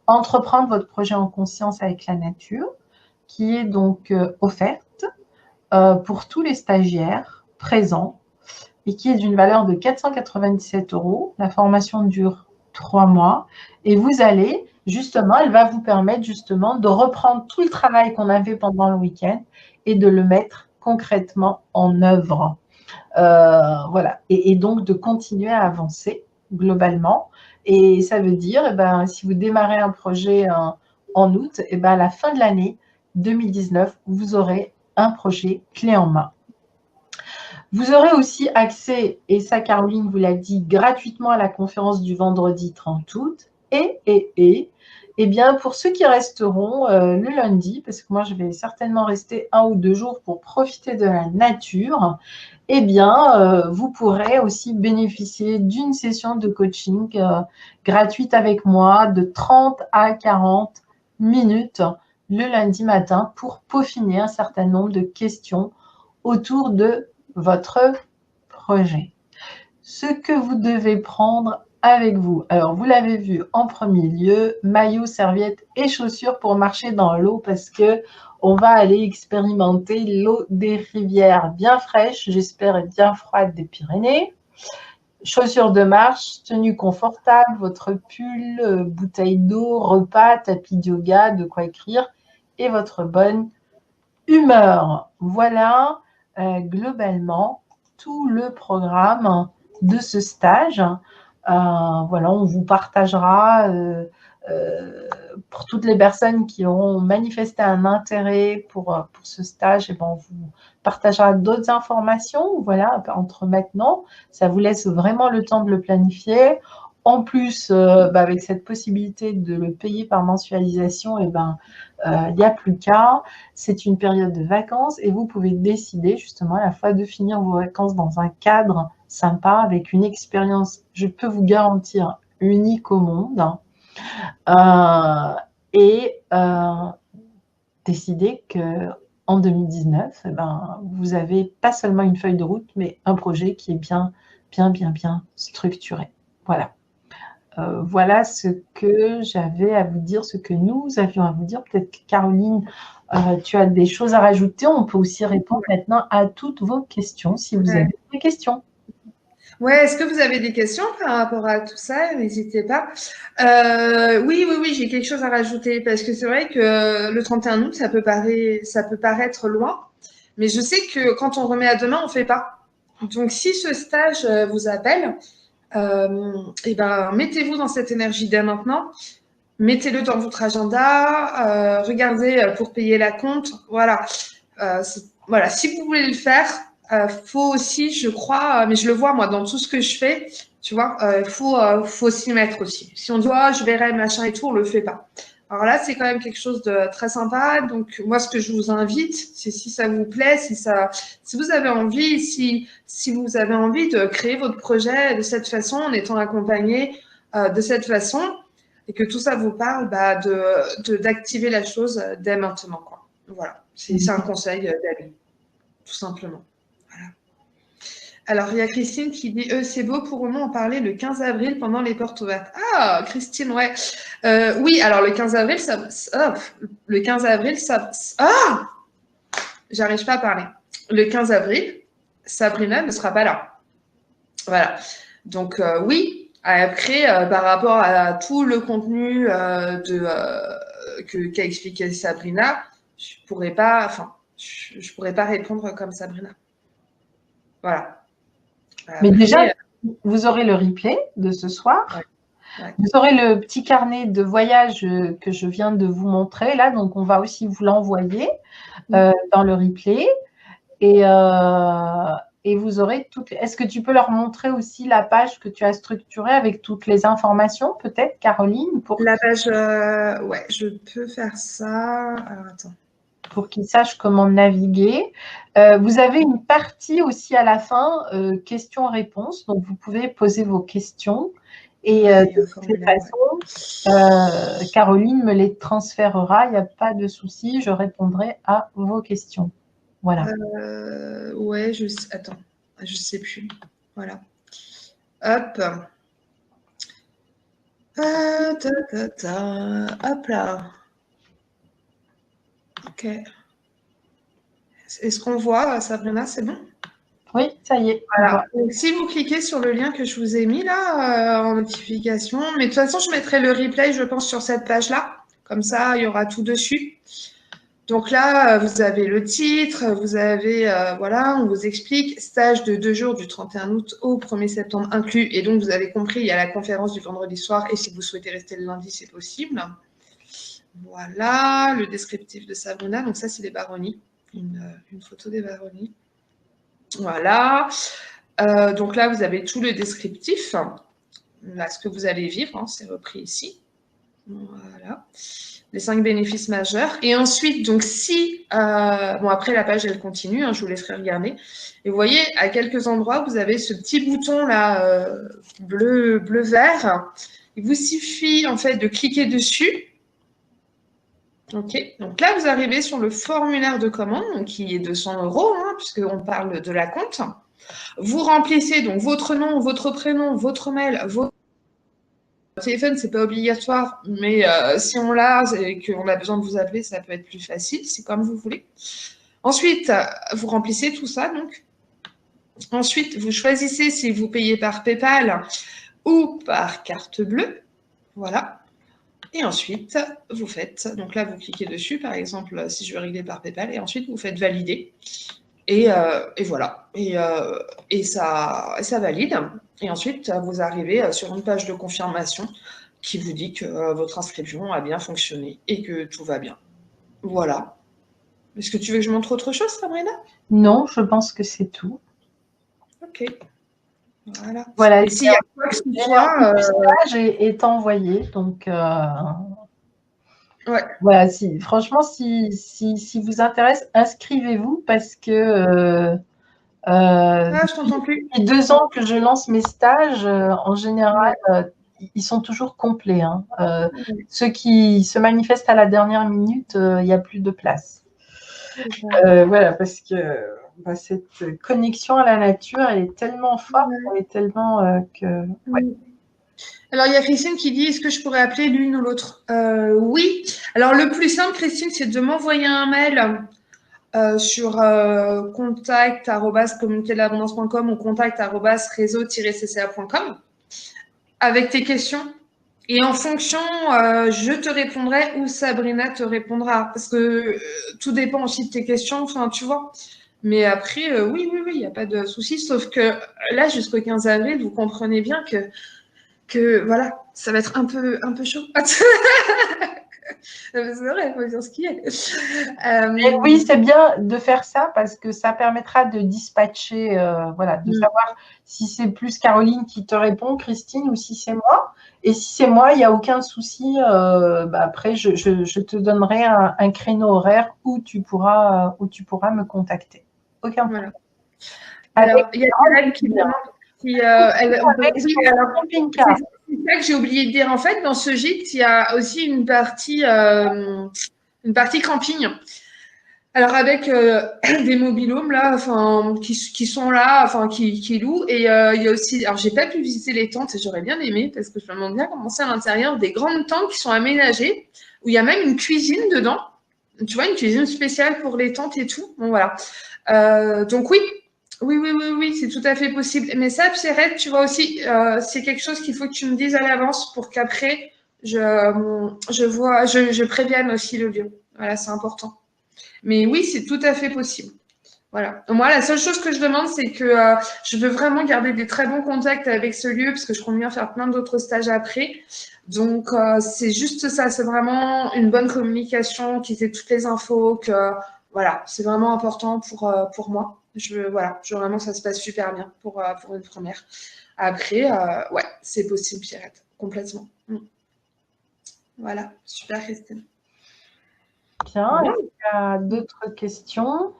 Entreprendre votre projet en conscience avec la nature, qui est donc offerte pour tous les stagiaires présents et qui est d'une valeur de 497 €. La formation dure 3 mois et vous allez, justement, elle va vous permettre justement de reprendre tout le travail qu'on a fait pendant le week-end et de le mettre concrètement en œuvre. Voilà. Et donc de continuer à avancer globalement. Et ça veut dire, si vous démarrez un projet en août, à la fin de l'année 2019, vous aurez un projet clé en main. Vous aurez aussi accès, et ça Caroline vous l'a dit, gratuitement à la conférence du vendredi 30 août. Et bien, pour ceux qui resteront le lundi, parce que moi je vais certainement rester 1 ou 2 jours pour profiter de la nature, eh bien, vous pourrez aussi bénéficier d'une session de coaching gratuite avec moi de 30 à 40 minutes le lundi matin pour peaufiner un certain nombre de questions autour de votre projet. Ce que vous devez prendre avec vous. Alors, vous l'avez vu en premier lieu, maillot, serviette et chaussures pour marcher dans l'eau parce que on va aller expérimenter l'eau des rivières bien fraîche, j'espère, et bien froide des Pyrénées. Chaussures de marche, tenue confortable, votre pull, bouteille d'eau, repas, tapis de yoga, de quoi écrire et votre bonne humeur. Voilà globalement tout le programme de ce stage. Voilà, on vous partagera pour toutes les personnes qui ont manifesté un intérêt pour ce stage, et on vous partagera d'autres informations. Voilà, entre maintenant, ça vous laisse vraiment le temps de le planifier. En plus, avec cette possibilité de le payer par mensualisation, il n'y a plus qu'à. C'est une période de vacances et vous pouvez décider justement à la fois de finir vos vacances dans un cadre sympa avec une expérience, je peux vous garantir, unique au monde. Et décider qu'en 2019, eh ben, vous avez pas seulement une feuille de route, mais un projet qui est bien structuré. Voilà. Voilà ce que j'avais à vous dire, ce que nous avions à vous dire. Peut-être que Caroline, tu as des choses à rajouter. On peut aussi répondre maintenant à toutes vos questions, si vous avez des questions. Ouais, est-ce que vous avez des questions par rapport à tout ça? N'hésitez pas. Oui, j'ai quelque chose à rajouter parce que c'est vrai que le 31 août, ça peut paraître loin, mais je sais que quand on remet à demain, on fait pas. Donc, si ce stage vous appelle, et ben, mettez-vous dans cette énergie dès maintenant. Mettez-le dans votre agenda. Regardez pour payer la compte. Voilà. Voilà. Si vous voulez le faire, faut aussi, je crois, mais je le vois moi dans tout ce que je fais, tu vois, faut s'y mettre aussi. Si on dit oh, je verrai machin et tout, on le fait pas. Alors là, c'est quand même quelque chose de très sympa. Donc moi, ce que je vous invite, c'est si ça vous plaît, si vous avez envie, si vous avez envie de créer votre projet de cette façon, en étant accompagné de cette façon, et que tout ça vous parle, bah, d'activer la chose dès maintenant, quoi. Voilà, c'est un conseil d'Ali, tout simplement. Voilà. Alors, il y a Christine qui dit c'est beau, pourrons-nous en parler le 15 avril pendant les portes ouvertes? Ah, Christine, ouais. Oui, alors le 15 avril, j'arrive pas à parler. Le 15 avril, Sabrina ne sera pas là. Voilà. Donc, oui, après, par rapport à tout le contenu qu'a expliqué Sabrina, je pourrais pas répondre comme Sabrina. Voilà. Mais déjà, vous aurez le replay de ce soir. Ouais. Vous aurez le petit carnet de voyage que je viens de vous montrer là, donc on va aussi vous l'envoyer dans le replay. Et vous aurez toutes. Est-ce que tu peux leur montrer aussi la page que tu as structurée avec toutes les informations, peut-être, Caroline, la page, ouais, je peux faire ça. Alors, attends. Pour qu'ils sachent comment naviguer. Vous avez une partie aussi à la fin, questions-réponses. Donc, vous pouvez poser vos questions. Et de cette façon, Caroline me les transférera. Il n'y a pas de souci. Je répondrai à vos questions. Voilà. Ouais, attends. Je ne sais plus. Voilà. Hop. Hop là. Ok. Est-ce qu'on voit, Sabrina, c'est bon? Oui, ça y est. Voilà. Donc, si vous cliquez sur le lien que je vous ai mis là, en notification, mais de toute façon, je mettrai le replay, je pense, sur cette page-là. Comme ça, il y aura tout dessus. Donc là, vous avez le titre, vous avez, voilà, on vous explique, stage de 2 jours du 31 août au 1er septembre inclus. Et donc, vous avez compris, il y a la conférence du vendredi soir. Et si vous souhaitez rester le lundi, c'est possible. Voilà, le descriptif de Sabrina. Donc ça, c'est les baronnies. Une photo des baronnies. Voilà. Donc là, vous avez tout le descriptif. Là, ce que vous allez vivre, hein, c'est repris ici. Voilà. Les 5 bénéfices majeurs. Et ensuite, donc si... bon, après, la page, elle continue. Hein, je vous laisserai regarder. Et vous voyez, à quelques endroits, vous avez ce petit bouton là, bleu-vert. Il vous suffit, en fait, de cliquer dessus. Ok, donc là, vous arrivez sur le formulaire de commande, qui est de 100 €, hein, puisqu'on parle de la compte. Vous remplissez donc votre nom, votre prénom, votre mail, votre téléphone, c'est pas obligatoire, mais si on l'a et qu'on a besoin de vous appeler, ça peut être plus facile, c'est comme vous voulez. Ensuite, vous remplissez tout ça, donc. Ensuite, vous choisissez si vous payez par PayPal ou par carte bleue. Voilà. Et ensuite, vous faites, donc là, vous cliquez dessus, par exemple, si je veux régler par PayPal, et ensuite, vous faites valider. Et voilà. Et ça valide. Et ensuite, vous arrivez sur une page de confirmation qui vous dit que votre inscription a bien fonctionné et que tout va bien. Voilà. Est-ce que tu veux que je montre autre chose, Sabrina? Non, je pense que c'est tout. Ok. Voilà. Voilà. Et s'il y a quoi que ce soit... Le message est envoyé, donc... Ouais. Voilà, franchement, si vous intéresse, inscrivez-vous parce que je t'entends plus. depuis 2 ans que je lance mes stages, en général, ils sont toujours complets. Hein. Ceux qui se manifestent à la dernière minute, il n'y a plus de place. Voilà, parce que cette connexion à la nature, elle est tellement forte, elle est tellement que... Ouais. Alors, il y a Christine qui dit, est-ce que je pourrais appeler l'une ou l'autre? Oui. Alors, le plus simple, Christine, c'est de m'envoyer un mail sur contact@communautédelabondance.com ou contact@réseau-cca.com avec tes questions. Et en fonction, je te répondrai ou Sabrina te répondra. Parce que tout dépend aussi de tes questions, enfin, tu vois. Mais après, oui, il n'y a pas de souci. Sauf que là, jusqu'au 15 avril, vous comprenez bien que voilà, ça va être un peu chaud. C'est vrai, il faut dire ce qu'il y a. Oui, c'est bien de faire ça parce que ça permettra de dispatcher, voilà, de savoir si c'est plus Caroline qui te répond, Christine, ou si c'est moi. Et si c'est moi, il n'y a aucun souci. Après, je te donnerai un créneau horaire où tu pourras me contacter. Aucun problème. Alors, il y a Karen qui demande si camping-car. C'est ça que j'ai oublié de dire. En fait, dans ce gîte, il y a aussi une partie camping. Alors avec des mobil-homes là, enfin qui sont là, enfin qui louent. Et il y a aussi, alors j'ai pas pu visiter les tentes et j'aurais bien aimé parce que je me demande bien comment c'est à l'intérieur, des grandes tentes qui sont aménagées où il y a même une cuisine dedans. Tu vois, une cuisine spéciale pour les tentes et tout. Bon voilà. Donc oui, c'est tout à fait possible. Mais ça, Pierrette, tu vois aussi, c'est quelque chose qu'il faut que tu me dises à l'avance pour qu'après je prévienne aussi le lieu. Voilà, c'est important. Mais oui, c'est tout à fait possible. Voilà. Moi, la seule chose que je demande, c'est que je veux vraiment garder des très bons contacts avec ce lieu parce que je compte bien faire plein d'autres stages après. Donc, c'est juste ça. C'est vraiment une bonne communication, qu'ils aient toutes les infos, que voilà, c'est vraiment important pour moi. Je veux vraiment que ça se passe super bien pour une première. Après, ouais, c'est possible, Pierrette, complètement. Voilà, super, Christine. Bien, est-ce qu'il y a d'autres questions?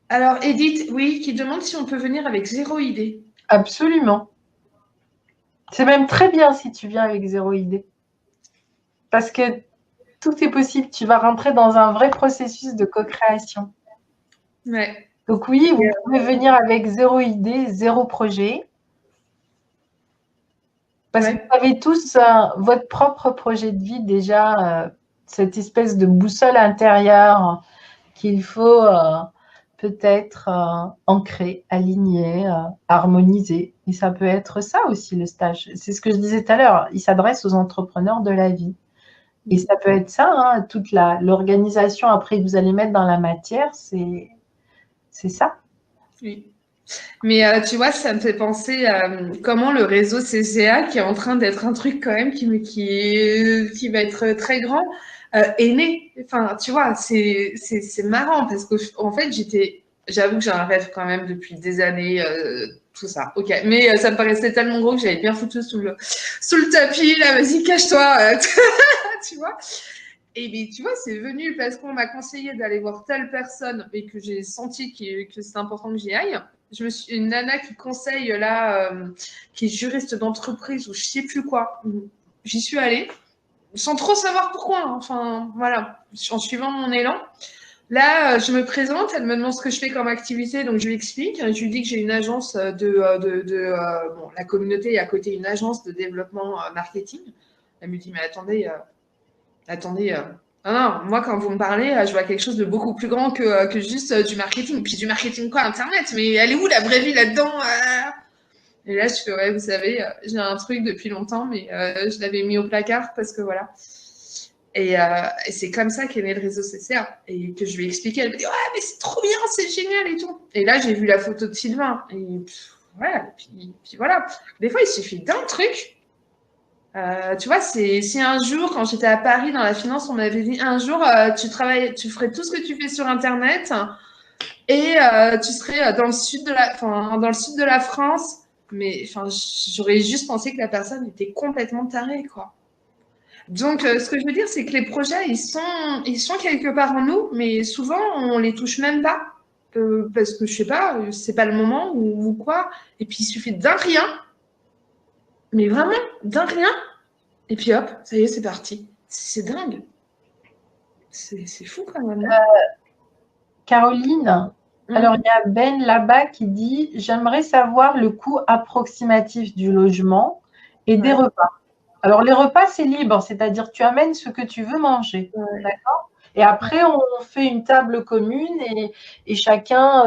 Alors, Edith, oui, qui demande si on peut venir avec 0 idée. Absolument. C'est même très bien si tu viens avec 0 idée. Parce que tout est possible. Tu vas rentrer dans un vrai processus de co-création. Ouais. Donc oui, vous pouvez venir avec 0 idée, 0 projet. Parce que vous avez tous votre propre projet de vie déjà, cette espèce de boussole intérieure qu'il faut peut-être ancrer, aligner, harmoniser. Et ça peut être ça aussi le stage. C'est ce que je disais tout à l'heure. Il s'adresse aux entrepreneurs de la vie. Et ça peut être ça, hein, toute l'organisation après que vous allez mettre dans la matière, c'est ça. Oui. Mais tu vois, ça me fait penser à comment le réseau CCA, qui est en train d'être un truc quand même qui va être très grand, est né. Enfin, tu vois, c'est marrant parce que en fait, j'avoue que j'ai un rêve quand même depuis des années, tout ça. Ok, mais ça me paraissait tellement gros que j'avais bien foutu sous le tapis. Là, vas-y, cache-toi, tu vois. Et bien, tu vois, c'est venu parce qu'on m'a conseillé d'aller voir telle personne et que j'ai senti que c'est important que j'y aille. Une nana qui conseille là, qui est juriste d'entreprise ou je sais plus quoi. J'y suis allée sans trop savoir pourquoi. Hein. Enfin, voilà, en suivant mon élan. Là, je me présente, elle me demande ce que je fais comme activité, donc je lui explique. Je lui dis que j'ai une agence bon, la communauté et à côté une agence de développement marketing. Elle me dit, mais attendez, non, moi, quand vous me parlez, je vois quelque chose de beaucoup plus grand que juste du marketing. Puis du marketing quoi, Internet, mais elle est où la vraie vie là-dedans Et là, je fais, ouais, vous savez, j'ai un truc depuis longtemps, mais je l'avais mis au placard parce que voilà. Et c'est comme ça qu'est né le réseau CCA. Et que je lui ai expliqué, elle me dit, ouais, mais c'est trop bien, c'est génial et tout. Et là, j'ai vu la photo de Sylvain. Et ouais, puis voilà. Des fois, il suffit d'un truc. Tu vois, si un jour, quand j'étais à Paris dans la finance, on m'avait dit un jour, tu ferais tout ce que tu fais sur Internet et tu serais dans le sud de la France. Mais enfin, j'aurais juste pensé que la personne était complètement tarée, quoi. Donc, ce que je veux dire, c'est que les projets, ils sont quelque part en nous, mais souvent, on les touche même pas. Parce que, je sais pas, c'est pas le moment ou quoi. Et puis, il suffit d'un rien, mais vraiment, d'un rien. Et puis hop, ça y est, c'est parti. C'est dingue. C'est fou quand même. Caroline, alors il y a Ben là-bas qui dit: j'aimerais savoir le coût approximatif du logement et des repas. Alors les repas, c'est libre, c'est-à-dire tu amènes ce que tu veux manger. Ouais. D'accord? Et après, on fait une table commune et chacun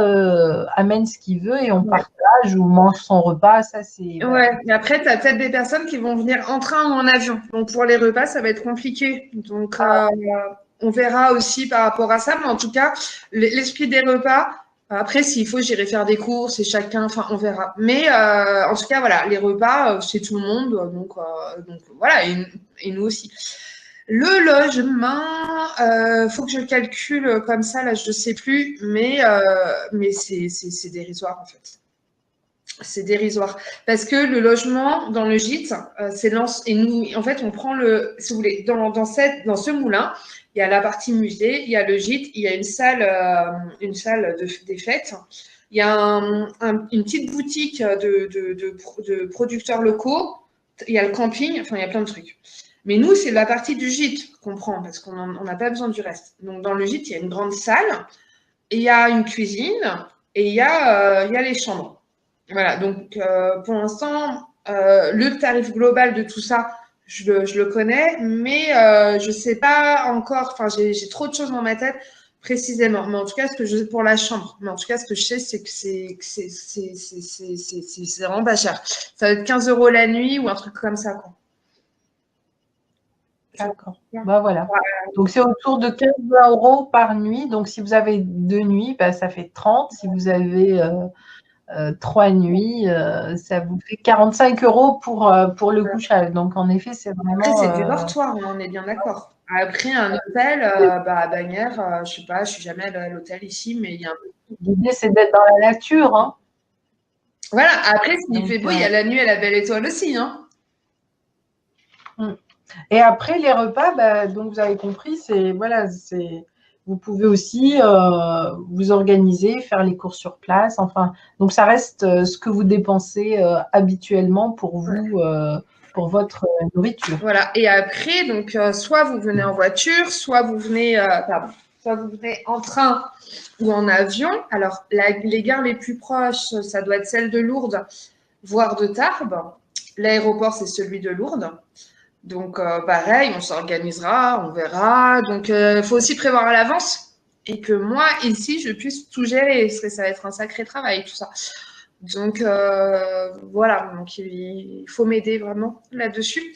amène ce qu'il veut et on partage ou mange son repas. Ça, c'est. Ouais, mais après, tu as peut-être des personnes qui vont venir en train ou en avion. Donc, pour les repas, ça va être compliqué. Donc, on verra aussi par rapport à ça. Mais en tout cas, l'esprit des repas, après, s'il faut, j'irai faire des courses et chacun, enfin, on verra. Mais en tout cas, voilà, les repas, c'est tout le monde. Donc voilà, et nous aussi. Le logement, faut que je calcule comme ça, là, je ne sais plus, mais c'est dérisoire en fait. C'est dérisoire. Parce que le logement dans le gîte, c'est lance. Et nous, en fait, on prend le. Si vous voulez, dans ce moulin, il y a la partie musée, il y a le gîte, il y a une salle des fêtes. Il y a une petite boutique de producteurs locaux. Il y a le camping, enfin, il y a plein de trucs. Mais nous, c'est la partie du gîte qu'on prend parce qu'on n'a pas besoin du reste. Donc, dans le gîte, il y a une grande salle, et il y a une cuisine, et il y a les chambres. Voilà, donc pour l'instant, le tarif global de tout ça, je le connais, mais je ne sais pas encore, enfin j'ai trop de choses dans ma tête précisément. Mais en tout cas, ce que je pour la chambre, mais en tout cas, ce que je sais, c'est que c'est vraiment pas cher. Ça va être 15 € la nuit ou un truc comme ça, quoi. D'accord. Bah voilà. Donc c'est autour de 15 € par nuit. Donc si vous avez 2 nuits, bah, ça fait 30. Si vous avez 3 nuits, ça vous fait 45 € pour le couchage. Donc en effet, c'est Après, vraiment. c'est du dortoir, on est bien d'accord. Après, un hôtel, bah, à Bagnères, je sais pas, je suis jamais allée à l'hôtel ici, mais il y a un peu. L'idée, c'est d'être dans la nature. Hein. Voilà, après, s'il Donc, fait beau, il y a la nuit et la belle étoile aussi, hein. Et après, les repas, bah, donc vous avez compris, voilà, vous pouvez aussi vous organiser, faire les courses sur place. Enfin, donc ça reste ce que vous dépensez habituellement pour vous, pour votre nourriture. Voilà. Et après, donc, soit vous venez en voiture, soit vous venez, soit vous venez en train ou en avion. Alors, les gares les plus proches, ça doit être celle de Lourdes, voire de Tarbes. L'aéroport, c'est celui de Lourdes. Donc, pareil, on s'organisera, on verra. Donc, il faut aussi prévoir à l'avance et que moi, ici, je puisse tout gérer parce que ça va être un sacré travail, tout ça. Donc, voilà. Donc, il faut m'aider vraiment là-dessus.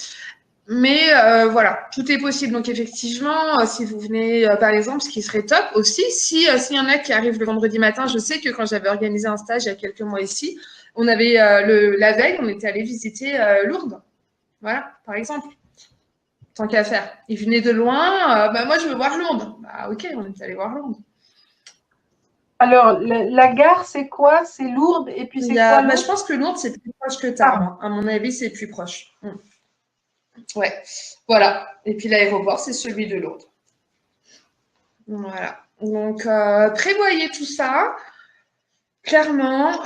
Mais voilà, tout est possible. Donc, effectivement, si vous venez, par exemple, ce qui serait top aussi, s'il y en a qui arrivent le vendredi matin, je sais que quand j'avais organisé un stage il y a quelques mois ici, on avait la veille, on était allé visiter Lourdes. Voilà, par exemple. Tant qu'à faire. Ils venaient de loin, bah moi je veux voir Lourdes. Bah ok, on est allé voir Lourdes. Alors, la gare, c'est quoi? C'est Lourdes et puis c'est quoi Bah, je l'autre? pense que Lourdes, c'est plus proche que Tarbes. Hein. À mon avis, c'est plus proche. Ouais, voilà. Et puis l'aéroport, c'est celui de Lourdes. Voilà. Donc, prévoyez tout ça. Clairement,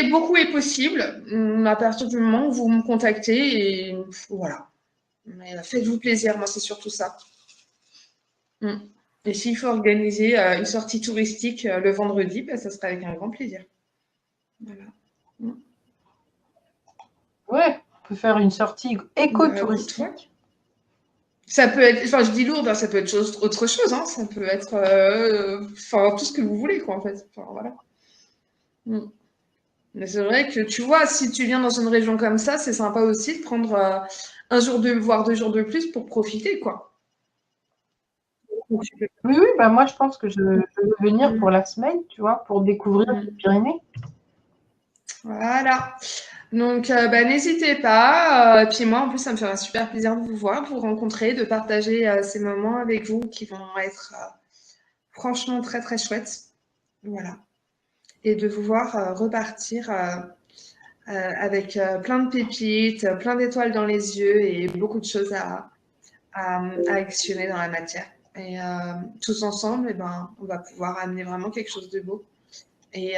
beaucoup est possible à partir du moment où vous me contactez. Et voilà. Mais faites-vous plaisir, moi, c'est surtout ça. Et s'il faut organiser une sortie touristique le vendredi, bah, ça sera avec un grand plaisir. Voilà. Ouais, on peut faire une sortie écotouristique. Ouais. Ça peut être, enfin je dis lourd, hein, ça peut être autre chose, hein, ça peut être tout ce que vous voulez, quoi, en fait. Enfin, voilà. Mais c'est vrai que tu vois, si tu viens dans une région comme ça, c'est sympa aussi de prendre un jour voire 2 jours de plus pour profiter, quoi. Oui, oui, bah moi je pense que je veux venir pour la semaine, tu vois, pour découvrir les Pyrénées. Voilà. Donc, bah, n'hésitez pas. Puis moi, en plus, ça me fera super plaisir de vous voir, de vous rencontrer, de partager ces moments avec vous qui vont être franchement très, très chouettes. Voilà. Et de vous voir repartir avec plein de pépites, plein d'étoiles dans les yeux et beaucoup de choses à actionner dans la matière. Et tous ensemble, eh ben, on va pouvoir amener vraiment quelque chose de beau. Et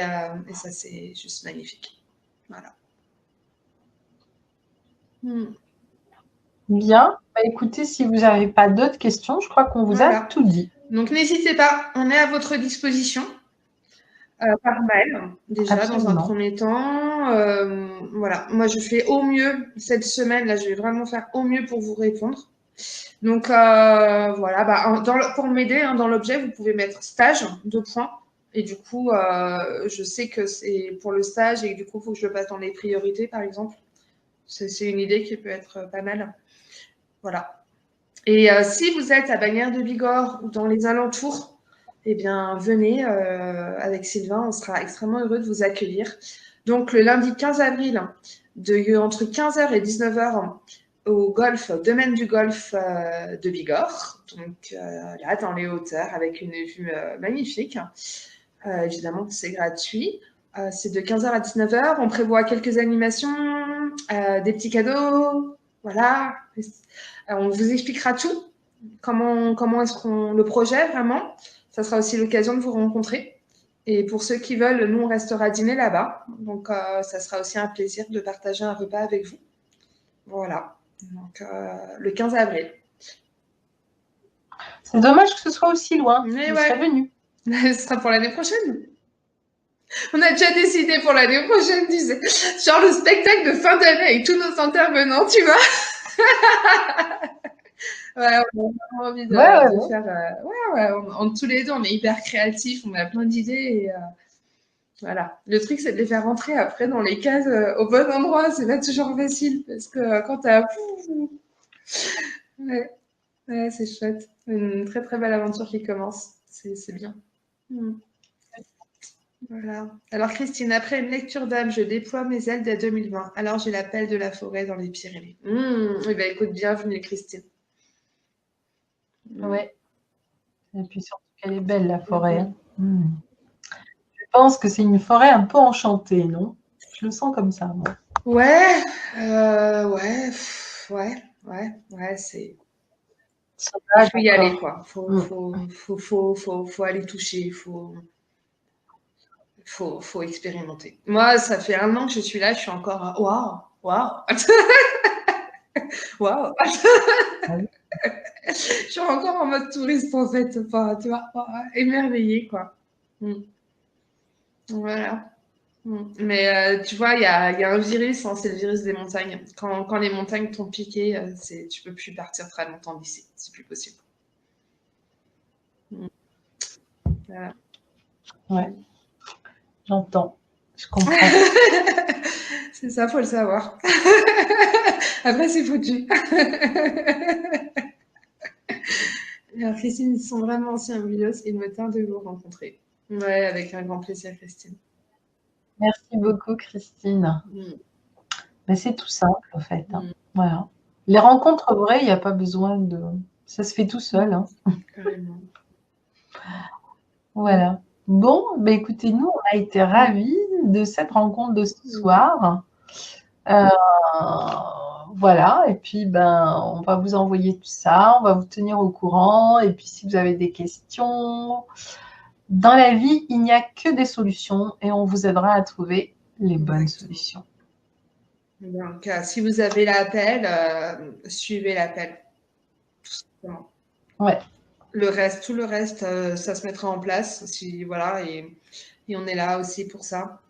ça, c'est juste magnifique. Voilà. Bien. Bah, écoutez, si vous n'avez pas d'autres questions, je crois qu'on vous a tout dit. Donc, n'hésitez pas, on est à votre disposition. Par mail, déjà, dans un premier temps. Voilà, moi, je fais au mieux cette semaine. Là, je vais vraiment faire au mieux pour vous répondre. Donc, voilà, bah, pour m'aider, hein, dans l'objet, vous pouvez mettre stage, 2 points. Et du coup, je sais que c'est pour le stage et du coup, il faut que je le passe dans les priorités, par exemple. C'est une idée qui peut être pas mal. Voilà. Et si vous êtes à Bagnères de Bigorre ou dans les alentours, eh bien, venez avec Sylvain, on sera extrêmement heureux de vous accueillir. Donc, le lundi 15 avril, entre 15h et 19h, au golf, domaine du golf de Bigorre. Donc, là, dans les hauteurs, avec une vue magnifique. Évidemment, c'est gratuit. C'est de 15h à 19h. On prévoit quelques animations, des petits cadeaux. Voilà. On vous expliquera tout. Comment est-ce qu'on le projet vraiment. Ça sera aussi l'occasion de vous rencontrer. Et pour ceux qui veulent, nous, on restera dîner là-bas. Donc, ça sera aussi un plaisir de partager un repas avec vous. Voilà. Donc, le 15 avril. C'est dommage que ce soit aussi loin. Mais vous serez venu. Ce sera pour l'année prochaine. On a déjà décidé pour l'année prochaine, tu sais. Genre le spectacle de fin d'année avec tous nos intervenants, tu vois. Ouais, on a vraiment envie de faire. Tous les deux, on est hyper créatifs, on a plein d'idées. Et, voilà. Le truc, c'est de les faire rentrer après dans les cases au bon endroit. C'est pas toujours facile parce que quand t'as. Ouais, c'est chouette. Une très très belle aventure qui commence. C'est bien. Voilà. Alors Christine, après une lecture d'âme, je déploie mes ailes dès 2020. Alors j'ai l'appel de la forêt dans les Pyrénées. Eh bien, écoute, bienvenue Christine. Ouais. Et puis surtout qu'elle est belle la forêt. Je pense que c'est une forêt un peu enchantée, non? Je le sens comme ça, moi. Ouais, c'est. Il faut y aller, quoi. Faut aller toucher, faut expérimenter. Moi, ça fait 1 an que je suis là, je suis encore waouh. Waouh. Je suis encore en mode touriste en fait, enfin, tu vois, émerveillée quoi. Voilà. Mais tu vois, il y a un virus, hein, c'est le virus des montagnes. Quand les montagnes t'ont piqué, tu peux plus partir très longtemps d'ici, c'est plus possible. Voilà. Ouais, j'entends, je comprends. C'est ça, faut le savoir. Après, c'est foutu. Alors, Christine, ils sont vraiment anciens bios, il me tarde de vous rencontrer. Ouais, avec un grand plaisir, Christine. Merci beaucoup, Christine. Mais c'est tout simple, en fait. Hein. Voilà. Les rencontres vraies, il n'y a pas besoin de... Ça se fait tout seul. Hein. Carrément. Voilà. Bon, bah, écoutez, nous, on a été ravis de cette rencontre de ce soir. Voilà, et puis on va vous envoyer tout ça, on va vous tenir au courant, et puis si vous avez des questions, dans la vie, il n'y a que des solutions et on vous aidera à trouver les bonnes solutions. Donc, si vous avez l'appel, suivez l'appel, tout simplement. Ouais. Tout le reste, ça se mettra en place, voilà, et on est là aussi pour ça.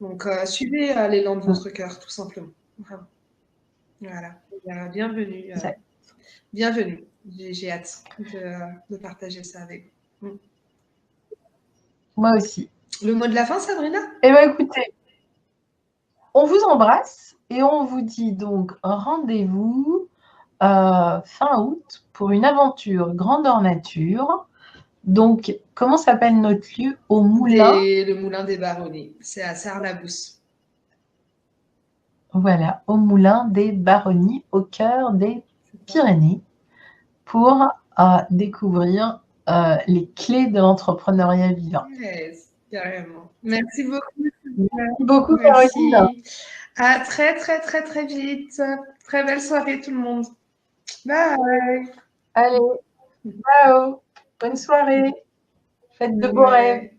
Donc, suivez l'élan de votre cœur, tout simplement. Vraiment. Voilà. Bienvenue. Bienvenue. J'ai hâte de partager ça avec vous. Moi aussi. Le mot de la fin, Sabrina? Eh bien, écoutez, on vous embrasse et on vous dit donc rendez-vous fin août pour une aventure grandeur nature. Donc, comment s'appelle notre lieu? Au Moulin. Le Moulin des Baronnies. C'est à Sarre-la-Bousse. Voilà, au Moulin des Baronnies, au cœur des Pyrénées, pour découvrir les clés de l'entrepreneuriat vivant. Yes, carrément. Merci beaucoup. Merci beaucoup, Caroline. À très, très, très, très vite. Très belle soirée, tout le monde. Bye. Allez, ciao. Bonne soirée. Faites de beaux rêves.